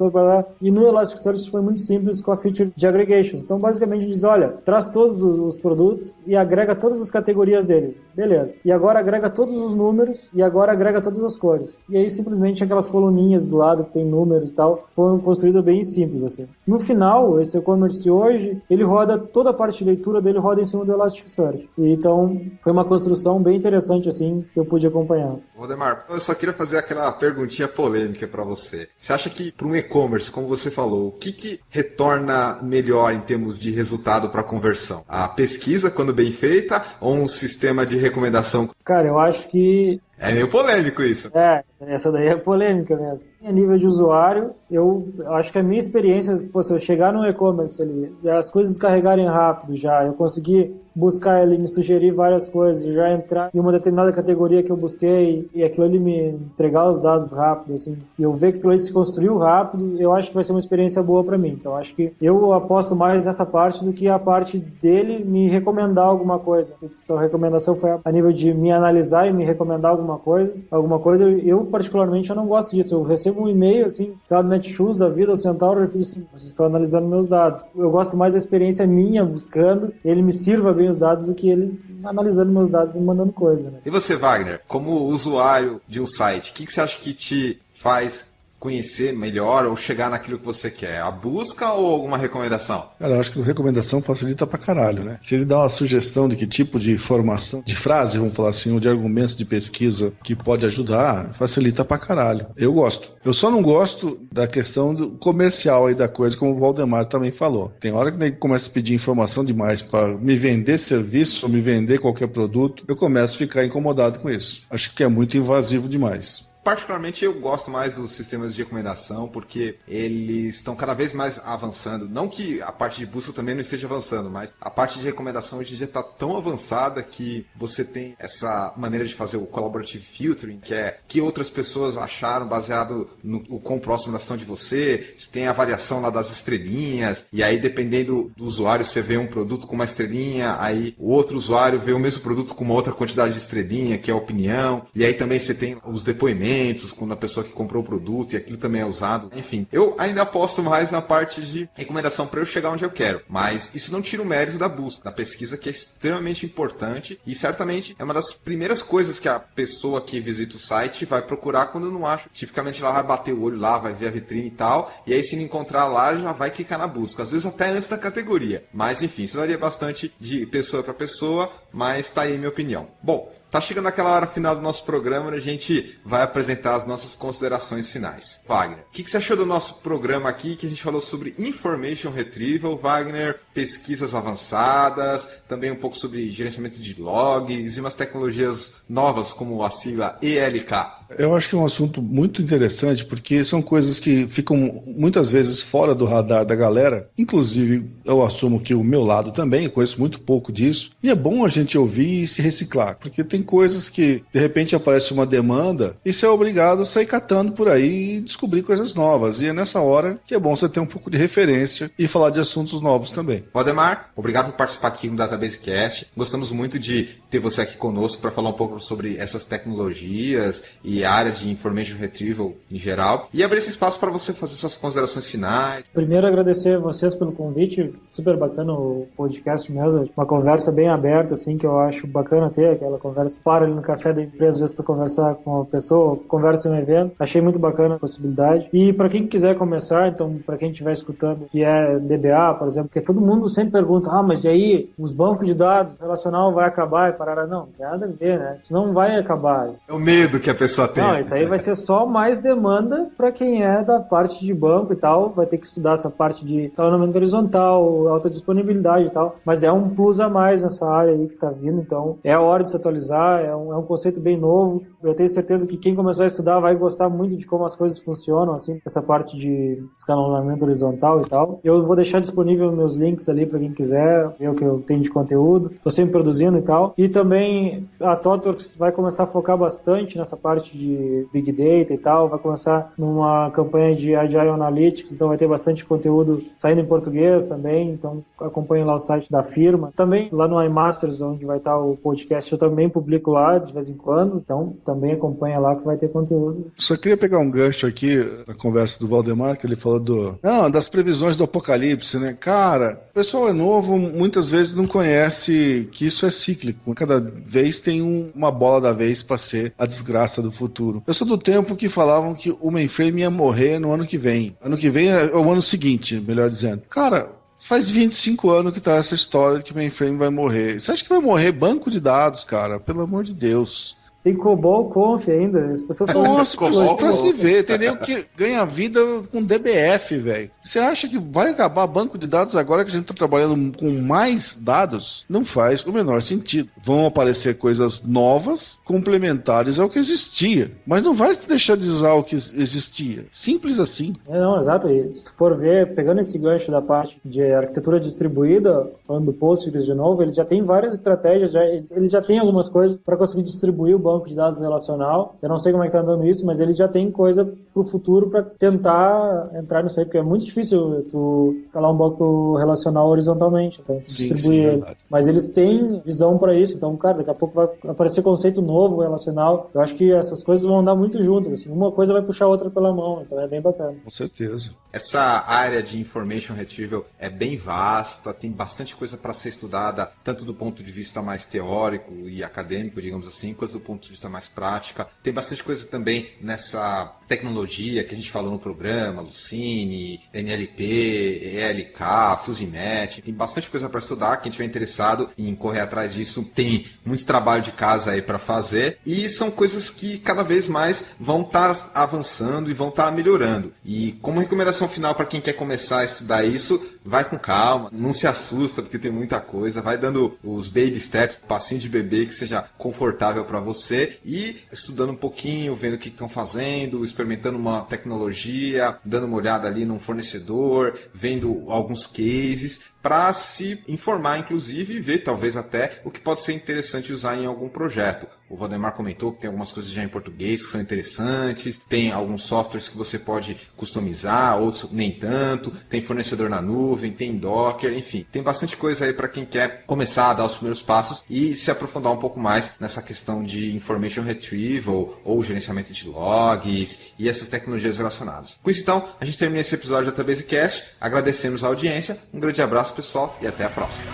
e no Elasticsearch foi muito simples com a feature de aggregations. Então basicamente diz, olha, traz todos os produtos e agrega todas as categorias deles. Beleza. E agora agrega todos os números e agora agrega todas as cores. E aí simplesmente aquelas coluninhas do lado que tem números e tal, foram construídas bem simples assim. No final, esse e-commerce hoje, ele roda, toda a parte de leitura dele roda em cima do Elasticsearch. E então foi uma construção bem interessante assim, que eu pude acompanhar. Valdemar, eu só queria fazer aquela perguntinha polêmica para você. Você acha que para um e-commerce, como você falou, o que retorna melhor em termos de resultado para conversão? A pesquisa, quando bem feita, ou um sistema de recomendação? Cara, eu acho que... É meio polêmico isso. Essa daí é polêmica mesmo. A nível de usuário, eu acho que a minha experiência, se eu chegar no e-commerce ali, as coisas carregarem rápido já, eu conseguir buscar ele, me sugerir várias coisas, já entrar em uma determinada categoria que eu busquei e aquilo ali me entregar os dados rápido, assim, e eu ver que aquilo ali se construiu rápido, eu acho que vai ser uma experiência boa para mim. Então, acho que eu aposto mais nessa parte do que a parte dele me recomendar alguma coisa. Então, a recomendação foi a nível de me analisar e me recomendar alguma coisa. Eu particularmente, eu não gosto disso. Eu recebo um e-mail, assim, sabe, Netshoes da vida, ou Centauro, eu fico assim, vocês estão analisando meus dados. Eu gosto mais da experiência minha buscando, ele me sirva bem os dados do que ele analisando meus dados e mandando coisa, né? E você, Wagner, como usuário de um site, o que você acha que te faz conhecer melhor ou chegar naquilo que você quer? A busca ou alguma recomendação? Cara, eu acho que a recomendação facilita pra caralho, né? Se ele dá uma sugestão de que tipo de informação, de frase, vamos falar assim, ou de argumentos de pesquisa que pode ajudar, facilita pra caralho. Eu gosto. Eu só não gosto da questão do comercial aí da coisa, como o Valdemar também falou. Tem hora que ele começa a pedir informação demais pra me vender serviço ou me vender qualquer produto, eu começo a ficar incomodado com isso. Acho que é muito invasivo demais. Particularmente eu gosto mais dos sistemas de recomendação porque eles estão cada vez mais avançando. Não que a parte de busca também não esteja avançando, mas a parte de recomendação hoje em dia está tão avançada que você tem essa maneira de fazer o collaborative filtering, que é que outras pessoas acharam baseado no quão próximo elas estão de você. Você tem a variação lá das estrelinhas, e aí dependendo do usuário você vê um produto com uma estrelinha, aí o outro usuário vê o mesmo produto com uma outra quantidade de estrelinha, que é a opinião, e aí também você tem os depoimentos quando a pessoa que comprou o produto e aquilo também é usado. Enfim, eu ainda aposto mais na parte de recomendação para eu chegar onde eu quero, mas isso não tira o mérito da busca, da pesquisa, que é extremamente importante e certamente é uma das primeiras coisas que a pessoa que visita o site vai procurar quando não acha. Tipicamente ela vai bater o olho lá, vai ver a vitrine e tal, e aí se não encontrar lá já vai clicar na busca, às vezes até antes da categoria. Mas enfim, isso varia bastante de pessoa para pessoa, mas tá aí a minha opinião. Bom, tá chegando aquela hora final do nosso programa, a gente vai apresentar as nossas considerações finais. Wagner, o que você achou do nosso programa aqui, que a gente falou sobre Information Retrieval, Wagner, pesquisas avançadas, também um pouco sobre gerenciamento de logs e umas tecnologias novas como a sigla ELK? Eu acho que é um assunto muito interessante, porque são coisas que ficam muitas vezes fora do radar da galera, inclusive eu assumo que o meu lado também, eu conheço muito pouco disso, e é bom a gente ouvir e se reciclar, porque tem tem coisas que, de repente, aparece uma demanda e você é obrigado a sair catando por aí e descobrir coisas novas. E é nessa hora que é bom você ter um pouco de referência e falar de assuntos novos também. Valdemar, obrigado por participar aqui no Database Cast. Gostamos muito de ter você aqui conosco para falar um pouco sobre essas tecnologias e a área de Information Retrieval em geral. E abrir esse espaço para você fazer suas considerações finais. Primeiro, agradecer a vocês pelo convite. Super bacana o podcast mesmo. Uma conversa bem aberta, assim, que eu acho bacana ter. Aquela conversa, para ali no café da empresa, às vezes, para conversar com uma pessoa, conversa em um evento. Achei muito bacana a possibilidade. E para quem quiser começar, então, para quem estiver escutando, que é DBA, por exemplo, porque todo mundo sempre pergunta, mas e aí, os bancos de dados relacional vai acabar e parar? Não, não tem nada a ver, né? Isso não vai acabar. É o medo que a pessoa tem. Não, isso aí vai ser só mais demanda para quem é da parte de banco e tal, vai ter que estudar essa parte de talonamento horizontal, alta disponibilidade e tal, mas é um plus a mais nessa área aí que tá vindo, então é a hora de se atualizar, é um conceito bem novo. Eu tenho certeza que quem começar a estudar vai gostar muito de como as coisas funcionam, assim, essa parte de escalonamento horizontal e tal. Eu vou deixar disponível meus links ali para quem quiser ver o que eu tenho de conteúdo, tô sempre produzindo e tal. E também a ThoughtWorks vai começar a focar bastante nessa parte de Big Data e tal, vai começar numa campanha de Agile Analytics, então vai ter bastante conteúdo saindo em português também, então acompanhe lá o site da firma. Também lá no iMasters, onde vai estar o podcast, eu também publico lá de vez em quando, então também acompanha lá que vai ter conteúdo. Só queria pegar um gancho aqui na conversa do Valdemar, que ele falou das previsões do apocalipse, né? Cara, o pessoal é novo, muitas vezes não conhece que isso é cíclico. Cada vez tem uma bola da vez para ser a desgraça do futuro. Eu sou do tempo que falavam que o mainframe ia morrer no ano que vem. Ano que vem é o ano seguinte, melhor dizendo. Cara, faz 25 anos que tá essa história de que o mainframe vai morrer. Você acha que vai morrer banco de dados, cara? Pelo amor de Deus. Tem COBOL Conf ainda. As pessoas Nossa, pra se ver. Tem nego que ganha vida com DBF, velho. Você acha que vai acabar banco de dados agora que a gente tá trabalhando com mais dados? Não faz o menor sentido. Vão aparecer coisas novas, complementares ao que existia. Mas não vai deixar de usar o que existia. Simples assim. Não, exato. E se for ver, pegando esse gancho da parte de arquitetura distribuída, falando do Postgres de novo, ele já tem várias estratégias, ele já tem algumas coisas para conseguir distribuir o banco de dados relacional. Eu não sei como é que tá andando isso, mas eles já tem coisa pro futuro para tentar entrar nisso aí, porque é muito difícil tu calar um banco relacional horizontalmente, então distribuir ele. Mas eles têm visão para isso, então, cara, daqui a pouco vai aparecer conceito novo relacional. Eu acho que essas coisas vão andar muito juntas, assim, uma coisa vai puxar a outra pela mão, então é bem bacana. Com certeza. Essa área de Information Retrieval é bem vasta, tem bastante coisa para ser estudada, tanto do ponto de vista mais teórico e acadêmico, digamos assim, quanto do ponto de vista mais prática. Tem bastante coisa também nessa tecnologia que a gente falou no programa, Lucene, NLP, ELK, Fusinet, tem bastante coisa para estudar. Quem estiver interessado em correr atrás disso, tem muito trabalho de casa aí para fazer, e são coisas que cada vez mais vão estar avançando e vão estar melhorando. E como recomendação final para quem quer começar a estudar isso, vai com calma, não se assusta porque tem muita coisa, vai dando os baby steps, passinho de bebê que seja confortável para você, e estudando um pouquinho, vendo o que estão fazendo, experimentando uma tecnologia, dando uma olhada ali num fornecedor, vendo alguns cases, para se informar, inclusive, e ver talvez até o que pode ser interessante usar em algum projeto. O Valdemar comentou que tem algumas coisas já em português que são interessantes, tem alguns softwares que você pode customizar, outros nem tanto, tem fornecedor na nuvem, tem Docker, enfim, tem bastante coisa aí para quem quer começar a dar os primeiros passos e se aprofundar um pouco mais nessa questão de Information Retrieval ou gerenciamento de logs e essas tecnologias relacionadas. Com isso, então, a gente termina esse episódio da Database Cast, agradecemos a audiência, um grande abraço, pessoal, e até a próxima.